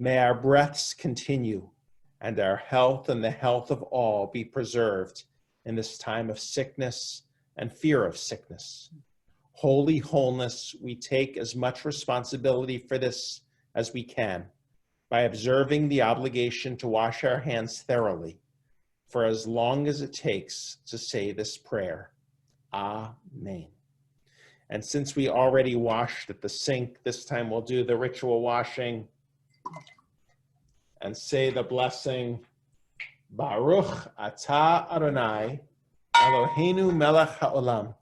May our breaths continue and our health and the health of all be preserved in this time of sickness and fear of sickness. Holy wholeness, we take as much responsibility for this as we can by observing the obligation to wash our hands thoroughly for as long as it takes to say this prayer. Amen. And since we already washed at the sink, this time we'll do the ritual washing and say the blessing. Baruch atah Adonai Eloheinu melech haolam,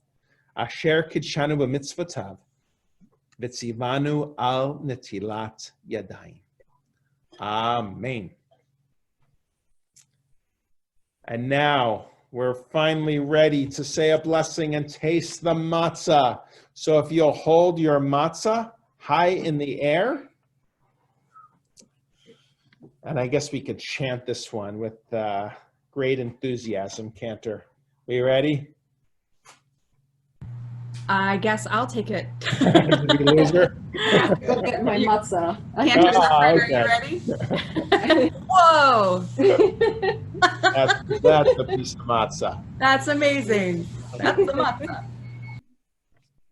asher kidshanu b'mitzvotav, v'tzivanu al netilat yadayim. Amen. And now we're finally ready to say a blessing and taste the matzah. So if you'll hold your matzah high in the air, and I guess we could chant this one with great enthusiasm, Cantor. We ready? I guess I'll take it. Loser? Go get my matzah. Cantor's friend, okay. are you ready? Whoa! That's the piece of matzah. That's amazing. That's the matzah.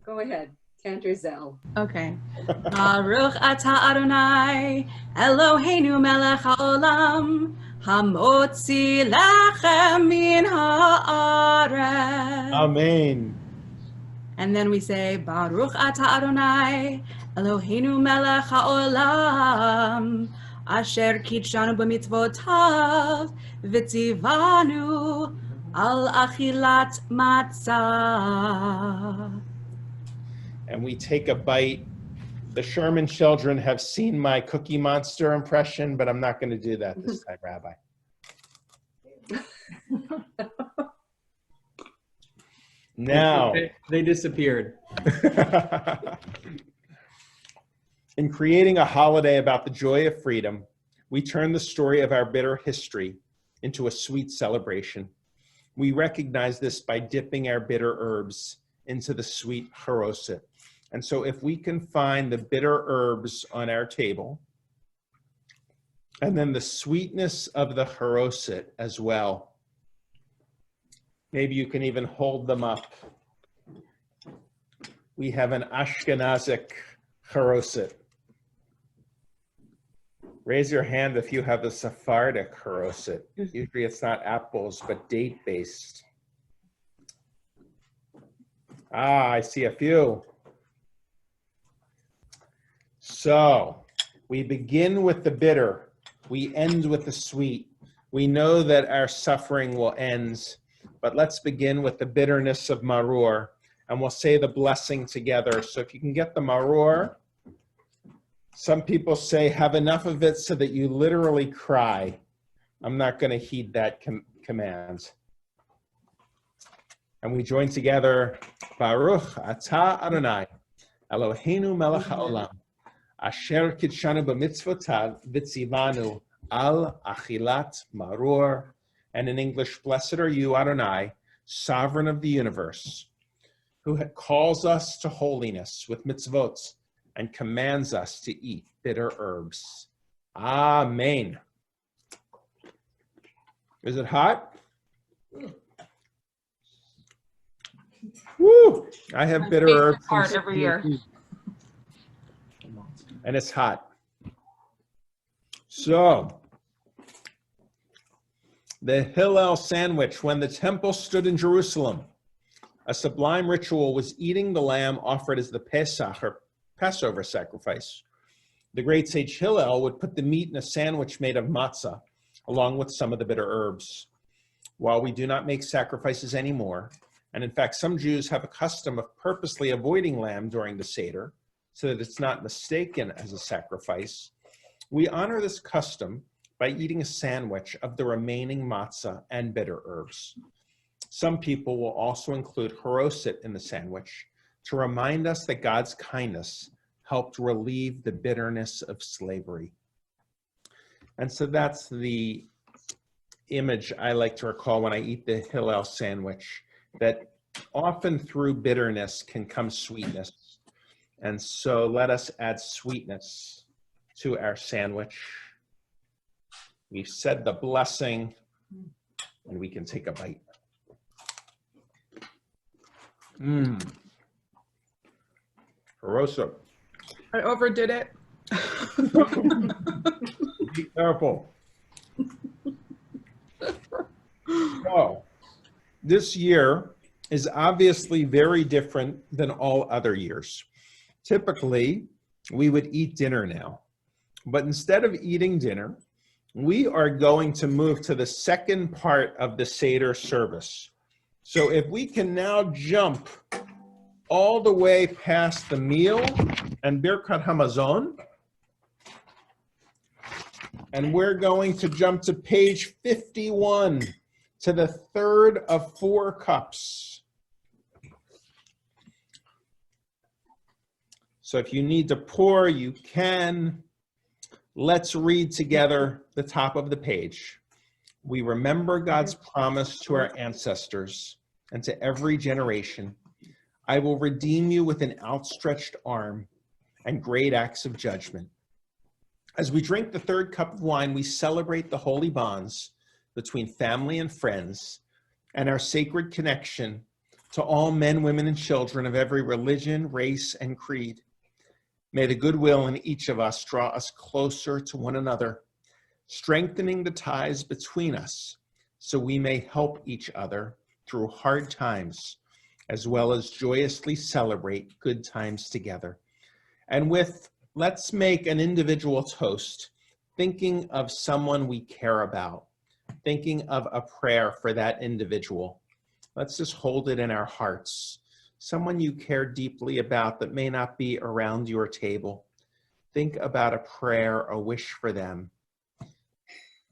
Go ahead, Cantor Zell. Okay. Baruch atah Adonai Eloheinu melech haolam, hamotzi lachem min haaretz. Amen. And then we say, Baruch atah Adonai Eloheinu melech haolam, asher kidshanu b'mitzvotav, v'tzivanu al achilat matzah. And we take a bite. The Sherman children have seen my Cookie Monster impression, but I'm not going to do that this time, Rabbi. Now, They disappeared. in creating a holiday about the joy of freedom, we turn the story of our bitter history into a sweet celebration. We recognize this by dipping our bitter herbs into the sweet charoset. And so if we can find the bitter herbs on our table, and then the sweetness of the charoset as well, maybe you can even hold them up. We have an Ashkenazic charoset. Raise your hand if you have a Sephardic charoset. Usually it's not apples, but date-based. I see a few. So we begin with the bitter. We end with the sweet. We know that our suffering will end, but let's begin with the bitterness of maror, and we'll say the blessing together. So if you can get the maror, some people say have enough of it so that you literally cry. I'm not going to heed that command. And we join together, Baruch atah Adonai, Eloheinu melech haolam, asher kidshanu b'mitzvotav, v'tzivanu al achilat maror. And in English, blessed are you, Adonai, sovereign of the universe, who calls us to holiness with mitzvot and commands us to eat bitter herbs. Amen. Is it hot? Woo! I have bitter herbs Every year. and it's hot. So The Hillel sandwich. When the temple stood in Jerusalem, a sublime ritual was eating the lamb offered as the Pesach or Passover sacrifice. The great sage Hillel would put the meat in a sandwich made of matzah, along with some of the bitter herbs. While we do not make sacrifices anymore, and in fact, some Jews have a custom of purposely avoiding lamb during the Seder so that it's not mistaken as a sacrifice, we honor this custom by eating a sandwich of the remaining matzah and bitter herbs. Some people will also include haroset in the sandwich to remind us that God's kindness helped relieve the bitterness of slavery. And so that's the image I like to recall when I eat the Hillel sandwich, that often through bitterness can come sweetness. And so let us add sweetness to our sandwich. We've said the blessing, and we can take a bite. Haroset. I overdid it. Be careful. So, this year is obviously very different than all other years. Typically, we would eat dinner now, but instead of eating dinner, we are going to move to the second part of the Seder service. So if we can now jump all the way past the meal and Birkat Hamazon, and we're going to jump to page 51, to the third of 4 cups. So if you need to pour, you can. Let's read together the top of the page. We remember God's promise to our ancestors and to every generation. I will redeem you with an outstretched arm and great acts of judgment. As we drink the third cup of wine, we celebrate the holy bonds between family and friends and our sacred connection to all men, women, and children of every religion, race, and creed. May the goodwill in each of us draw us closer to one another, strengthening the ties between us so we may help each other through hard times, as well as joyously celebrate good times together. And let's make an individual toast, thinking of someone we care about, thinking of a prayer for that individual. Let's just hold it in our hearts. Someone you care deeply about that may not be around your table. Think about a prayer, a wish for them.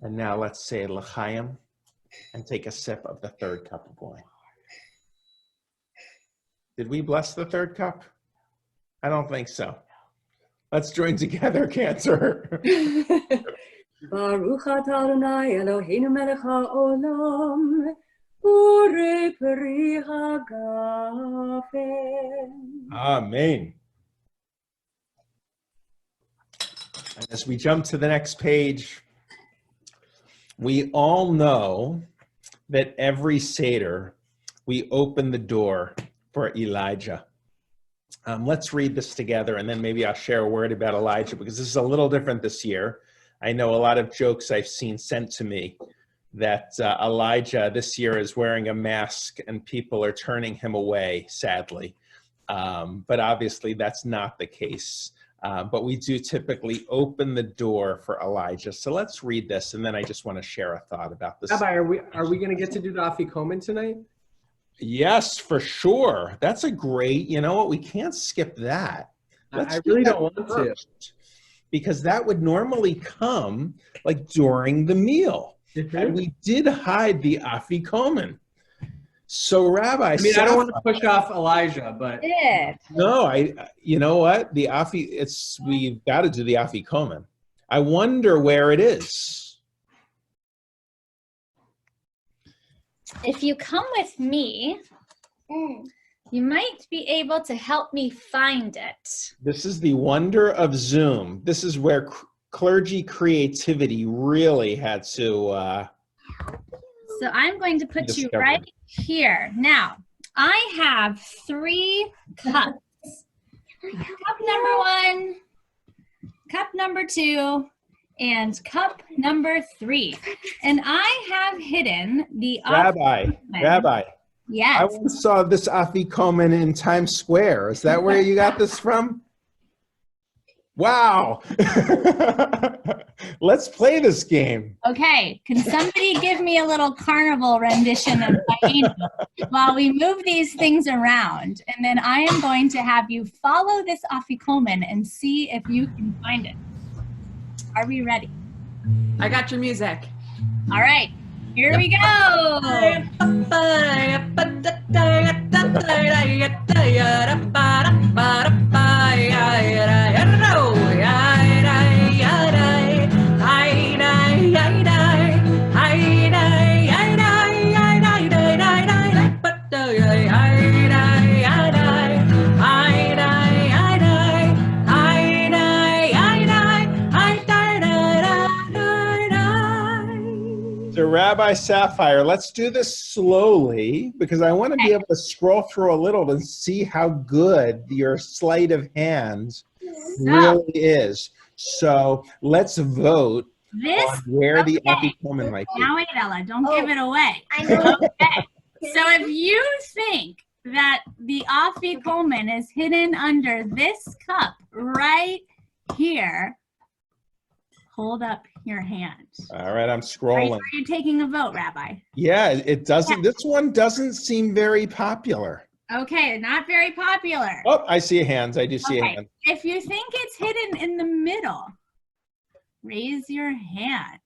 And now let's say L'chaim and take a sip of the third cup of wine. Did we bless the third cup? I don't think so. Let's join together, Cancer. Baruch atah Adonai Eloheinu melech haolam, urei peri hagafen. Amen. And as we jump to the next page, we all know that every Seder, we open the door for Elijah. Let's read this together, and then maybe I'll share a word about Elijah, because this is a little different this year. I know a lot of jokes I've seen sent to me that Elijah this year is wearing a mask and people are turning him away, sadly. But obviously that's not the case. But we do typically open the door for Elijah. So let's read this, and then I just want to share a thought about this. Rabbi, are we going to get to do the Afikomen tonight? Yes, for sure. That's a great, you know what, we can't skip that. I really don't want to. Because that would normally come like during the meal. Mm-hmm. And we did hide the Afikomen. So Rabbi, I mean, I don't want to push off Elijah, but no, you know what? We've got to do the Afikomen. I wonder where it is. If you come with me, you might be able to help me find it. This is the wonder of Zoom. This is where clergy creativity really had to. So I'm going to put you right here. Now, I have 3 cups. Cup number 1, cup number 2, and cup number 3. And I have hidden the Rabbi, I Yes. once saw this afikomen in Times Square. Is that where you got this from? Wow. Let's play this game. Okay, can somebody give me a little carnival rendition of Taino while we move these things around? And then I am going to have you follow this afikomen and see if you can find it. Are we ready? I got your music. All right, here we go. So Rabbi Sapphire, let's do this slowly because I want to be able to scroll through a little to see how good your sleight of hand really is. So let's vote on where the afikomen might be. Now wait, Ella, don't give it away. I know. Okay. So if you think that the afikomen is hidden under this cup right here, hold up your hand. All right, I'm Are scrolling. you taking a vote, Rabbi? Yeah, it doesn't. This one doesn't seem very popular. Okay, not very popular. Oh, I see hands. I do see a hand. If you think it's hidden in the middle, raise your hand.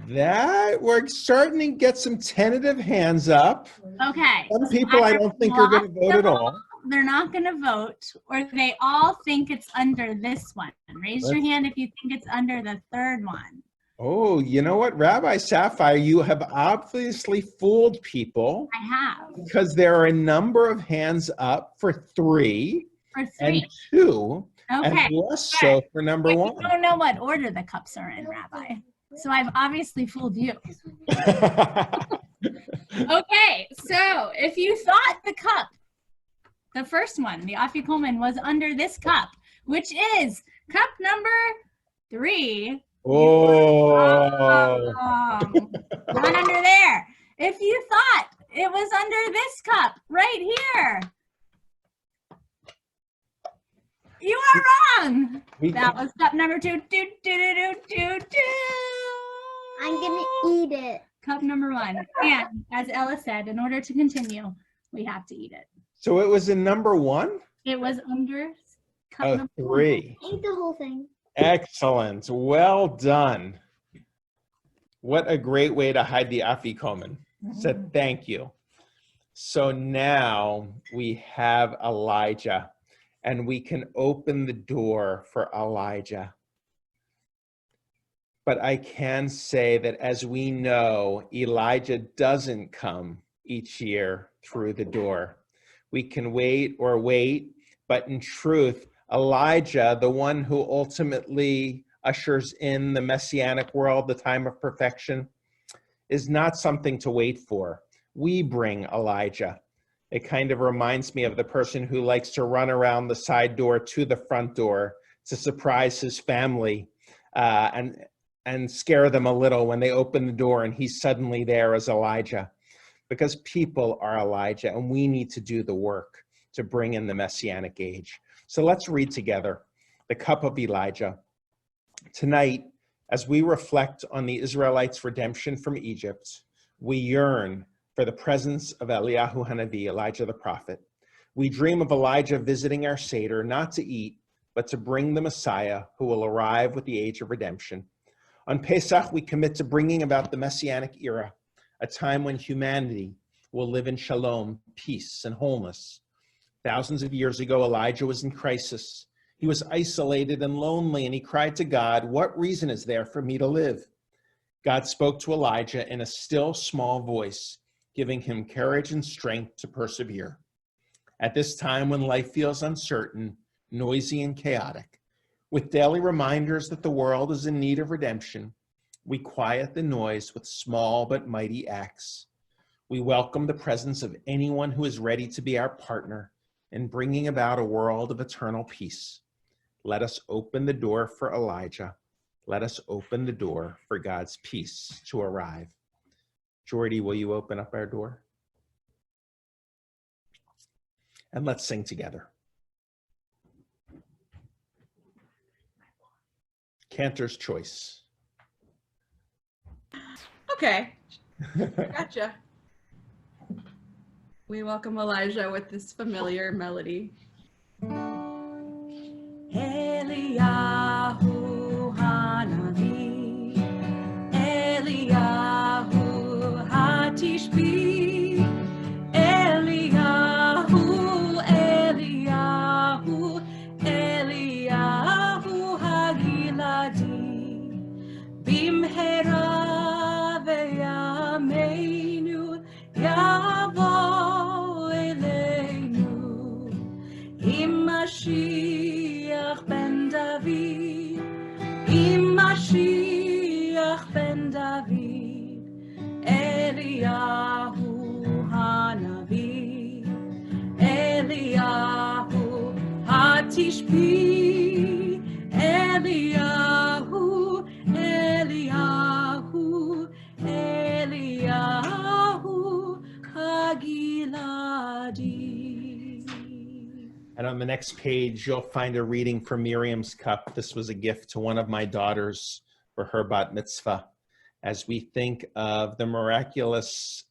That we're starting to get some tentative hands up. Okay. Some people I don't think are going to vote at all. They're not going to vote, or they all think it's under this one. Raise your hand if you think it's under the third one. Oh, you know what, Rabbi Sapphire, you have obviously fooled people I have. because there are a number of hands up for 3 For 3. and 2, Okay. and less so for number But 1. you don't know what order the cups are in, Rabbi. So I've obviously fooled you. Okay, so if you thought the cup, the first one, the afikomen, was under this cup, which is cup number 3. Oh. Not under there. If you thought it was under this cup right here, you are wrong. That was cup number 2. I'm gonna eat it. Cup number 1. And as Ella said, in order to continue, we have to eat it. So it was in number 1? It was under cup Oh, number 3. Eat the whole thing. Excellent. Well done. What a great way to hide the afikomen. So thank you. So now we have Elijah, and we can open the door for Elijah. But I can say that as we know, Elijah doesn't come each year through the door. We can wait, but in truth, Elijah, the one who ultimately ushers in the messianic world, the time of perfection, is not something to wait for. We bring Elijah. It kind of reminds me of the person who likes to run around the side door to the front door to surprise his family and scare them a little when they open the door and he's suddenly there as Elijah. Because people are Elijah, and we need to do the work to bring in the messianic age. So let's read together the cup of Elijah. Tonight, as we reflect on the Israelites' redemption from Egypt, we yearn for the presence of Eliyahu Hanavi, Elijah the prophet. We dream of Elijah visiting our Seder, not to eat, but to bring the Messiah who will arrive with the age of redemption. On Pesach, we commit to bringing about the messianic era, a time when humanity will live in shalom, peace, and wholeness. Thousands of years ago, Elijah was in crisis. He was isolated and lonely, and he cried to God, "What reason is there for me to live?" God spoke to Elijah in a still, small voice, giving him courage and strength to persevere. At this time when life feels uncertain, noisy, and chaotic, with daily reminders that the world is in need of redemption, we quiet the noise with small but mighty acts. We welcome the presence of anyone who is ready to be our partner in bringing about a world of eternal peace. Let us open the door for Elijah. Let us open the door for God's peace to arrive. Jordy, will you open up our door? And let's sing together. Cantor's Choice. Okay, gotcha. We welcome Elijah with this familiar melody. Eliyahu Hanavi, Eliyahu Hatishbi, Eliyahu, Eliyahu, Eliyahu Hagiladi, Bimhera ve'yameinu yavo eleinu, Im Mashiach ben David, Im Mashiach ben David, Eliyahu Hanavi, Eliyahu Hatishbi, Eliyahu, Eliyahu, Eliyahu Hagiladi. And on the next page, you'll find a reading from Miriam's cup. This was a gift to one of my daughters for her bat mitzvah. As we think of the miraculous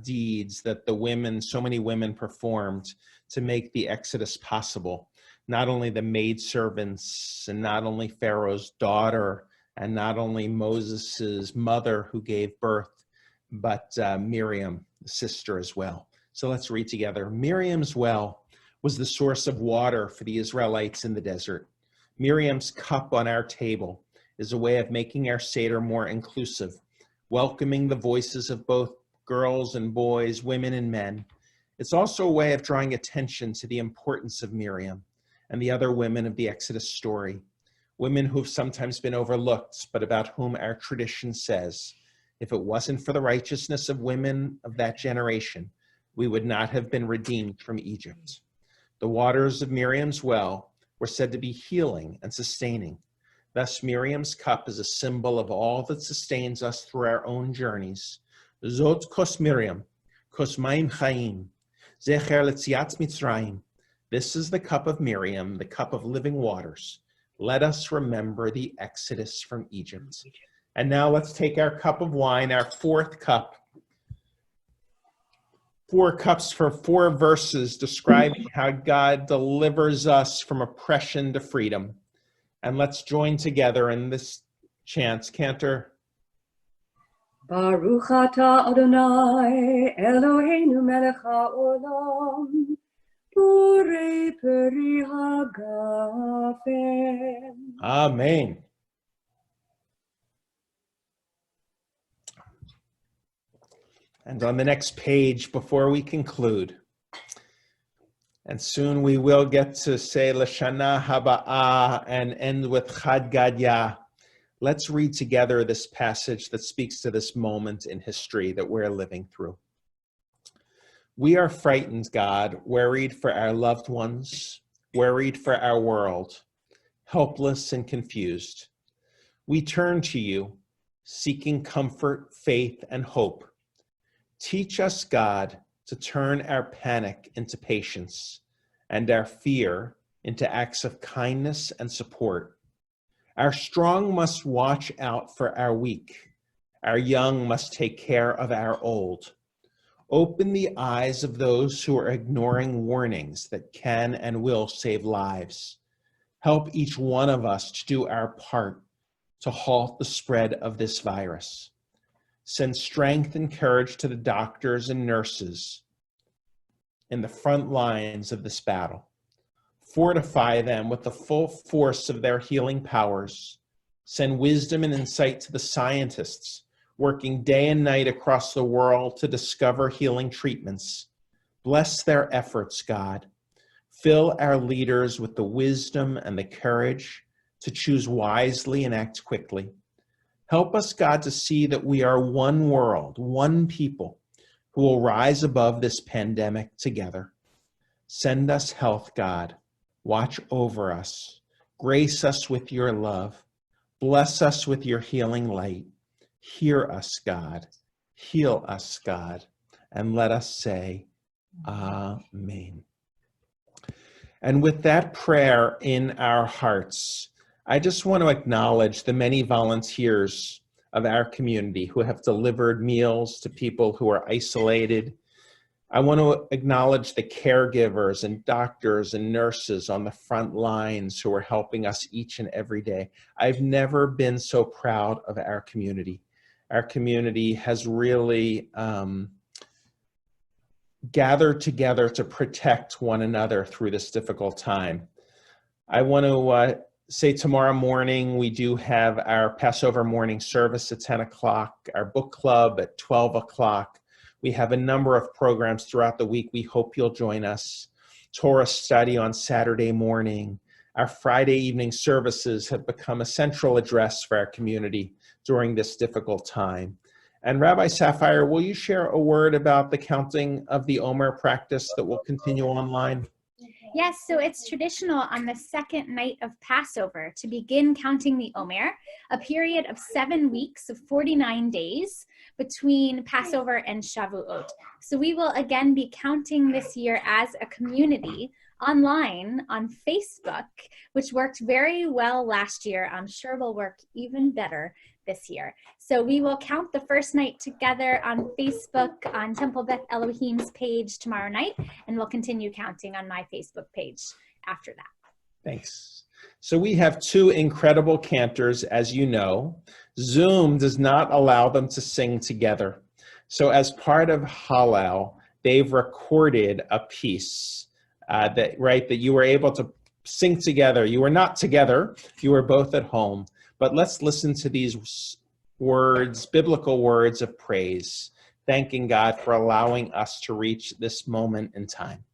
deeds that the women, so many women performed to make the Exodus possible. Not only the maidservants and not only Pharaoh's daughter and not only Moses's mother who gave birth, but Miriam, the sister as well. So let's read together. Miriam's well was the source of water for the Israelites in the desert. Miriam's cup on our table is a way of making our Seder more inclusive, welcoming the voices of both girls and boys, women and men. It's also a way of drawing attention to the importance of Miriam and the other women of the Exodus story, women who've sometimes been overlooked, but about whom our tradition says, if it wasn't for the righteousness of women of that generation, we would not have been redeemed from Egypt. The waters of Miriam's well were said to be healing and sustaining. Thus, Miriam's cup is a symbol of all that sustains us through our own journeys. Zot kos Miriam, kos maim chaim, zecher letziat Mitzrayim. This is the cup of Miriam, the cup of living waters. Let us remember the Exodus from Egypt. And now let's take our cup of wine, our fourth cup. 4 cups for 4 verses describing how God delivers us from oppression to freedom. And let's join together in this chant. Cantor. Baruch atah Adonai Eloheinu melech haolam, borei peri hagafen. Amen. And on the next page, before we conclude, and soon we will get to say Lashana Haba'ah and end with Chad Gadya. Let's read together this passage that speaks to this moment in history that we're living through. We are frightened, God, worried for our loved ones, worried for our world, helpless and confused. We turn to you, seeking comfort, faith, and hope. Teach us, God, to turn our panic into patience and our fear into acts of kindness and support. Our strong must watch out for our weak. Our young must take care of our old. Open the eyes of those who are ignoring warnings that can and will save lives. Help each one of us to do our part to halt the spread of this virus. Send strength and courage to the doctors and nurses in the front lines of this battle. Fortify them with the full force of their healing powers. Send wisdom and insight to the scientists working day and night across the world to discover healing treatments. Bless their efforts, God. Fill our leaders with the wisdom and the courage to choose wisely and act quickly. Help us, God, to see that we are one world, one people who will rise above this pandemic together. Send us health, God. Watch over us. Grace us with your love. Bless us with your healing light. Hear us, God. Heal us, God. And let us say, Amen. And with that prayer in our hearts, I just want to acknowledge the many volunteers of our community who have delivered meals to people who are isolated. I want to acknowledge the caregivers and doctors and nurses on the front lines who are helping us each and every day. I've never been so proud of our community. Our community has really gathered together to protect one another through this difficult time. I want to say tomorrow morning, we do have our Passover morning service at 10 o'clock, our book club at 12 o'clock. We have a number of programs throughout the week. We hope you'll join us. Torah study on Saturday morning. Our Friday evening services have become a central address for our community during this difficult time. And Rabbi Sapphire, will you share a word about the counting of the Omer practice that will continue online? Yes, so it's traditional on the second night of Passover to begin counting the Omer, a period of 7 weeks of 49 days between Passover and Shavuot. So we will again be counting this year as a community online on Facebook, which worked very well last year. I'm sure will work even better this year. So we will count the first night together on Facebook on Temple Beth Elohim's page tomorrow night, and we'll continue counting on my Facebook page after that. Thanks. So we have two incredible cantors, as you know. Zoom does not allow them to sing together. So as part of Hallel, they've recorded a piece that you were able to sing together. You were not together, you were both at home. But let's listen to these words, biblical words of praise, thanking God for allowing us to reach this moment in time.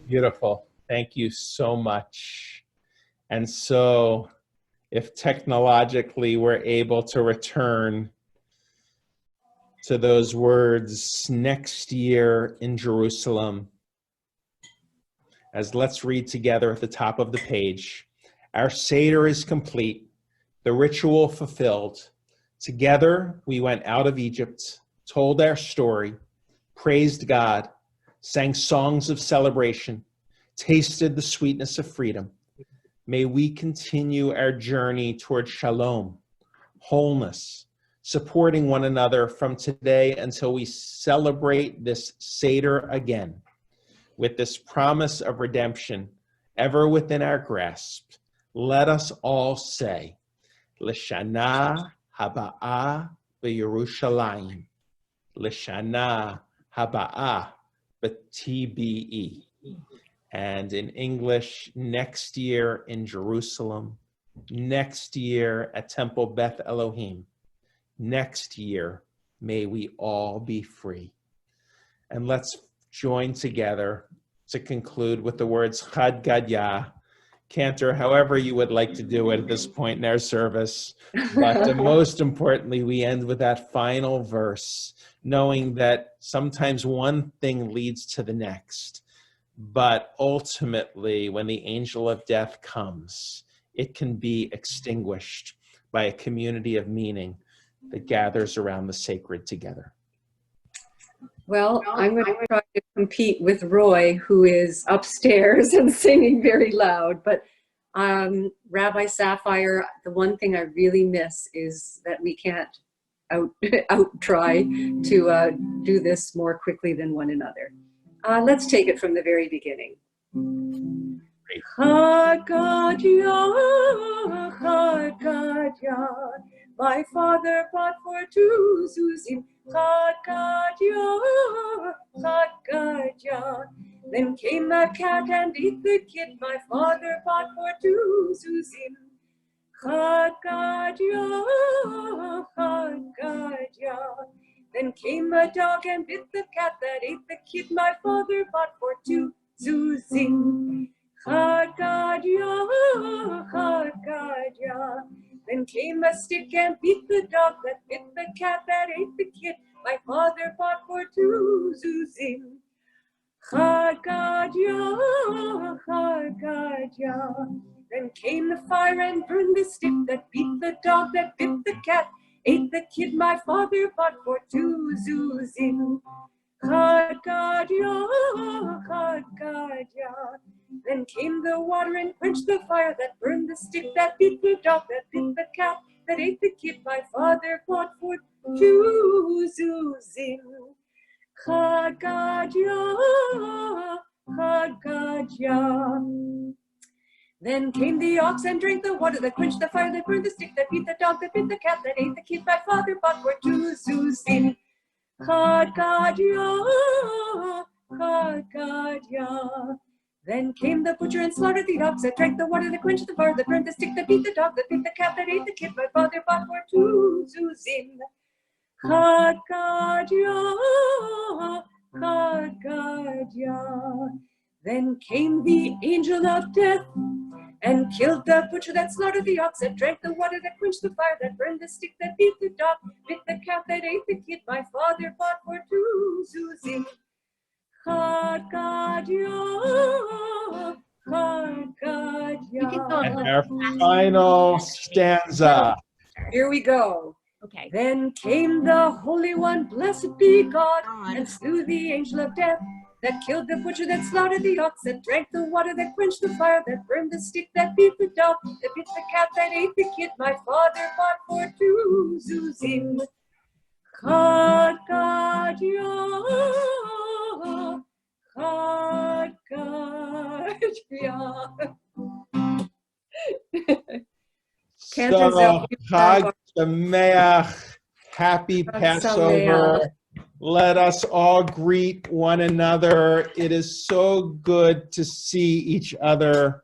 Beautiful. Thank you so much. And so if technologically we're able to return to those words, next year in Jerusalem, as let's read together at the top of the page. Our Seder is complete, the ritual fulfilled. Together we went out of Egypt, told our story, praised God, sang songs of celebration, tasted the sweetness of freedom. May we continue our journey toward shalom, wholeness, supporting one another from today until we celebrate this Seder again, with this promise of redemption ever within our grasp. Let us all say, L'shana haba'ah b'Yerushalayim, L'shana haba'ah b'TBE. And in English, next year in Jerusalem, next year at Temple Beth Elohim, next year, may we all be free. And let's join together to conclude with the words Chad Gadya. Cantor, however you would like to do it at this point in our service. But most importantly, we end with that final verse, knowing that sometimes one thing leads to the next. But ultimately, when the angel of death comes, it can be extinguished by a community of meaning that gathers around the sacred together. Well, I'm going to try to compete with Roy, who is upstairs and singing very loud. But Rabbi Sapphire, the one thing I really miss is that we can't out try to do this more quickly than one another. Let's take it from the very beginning. Chad Gadya, Chad Gadya, my father bought for 2 zuzim. Chad Gadya, Chad Gadya. Then came a cat and ate the kid my father bought for 2 zuzim. Chad Gadya, Chad Gadya. Then came a dog and bit the cat that ate the kid my father bought for 2 zuzim. Chad Gadya, Chad Gadya. Then came a stick and beat the dog that bit the cat that ate the kid my father bought for 2 zuzim. Chad Gadya, Chad Gadya. Then came the fire and burned the stick that beat the dog that bit the cat, ate the kid my father bought for 2 zuzim. Chad Gadya, Chad Gadya. Then came the water and quenched the fire that burned the stick that beat the dog that bit the cat that ate the kid my father bought for 2 zuzim. Chad Gadya, Chad Gadya. Then came the ox and drank the water that quenched the fire that burned the stick that beat the dog that bit the cat that ate the kid my father bought for 2 zuzim. Chad Gadya, Chad Gadya. Then came the butcher and slaughtered the ox that drank the water that quenched the fire that burned the stick that beat the dog that bit the cat that ate the kid my father bought for 2 zuzim. Chad Gadya, Chad Gadya. Then came the angel of death and killed the butcher that slaughtered the ox that drank the water that quenched the fire that burned the stick that beat the dog, bit the cat that ate the kid my father bought for 2 zuzim. Chad Gadya, Chad Gadya. And our final stanza. Here we go. Okay. Then came the Holy One, blessed be God, and slew the angel of death that killed the butcher that slaughtered the ox that drank the water that quenched the fire that burned the stick that beat the dog that bit the cat that ate the kid my father bought for 2 zuzim. Chad Gadya, Chad Gadya. So, Chag Sameach, happy Passover. Let us all greet one another. It is so good to see each other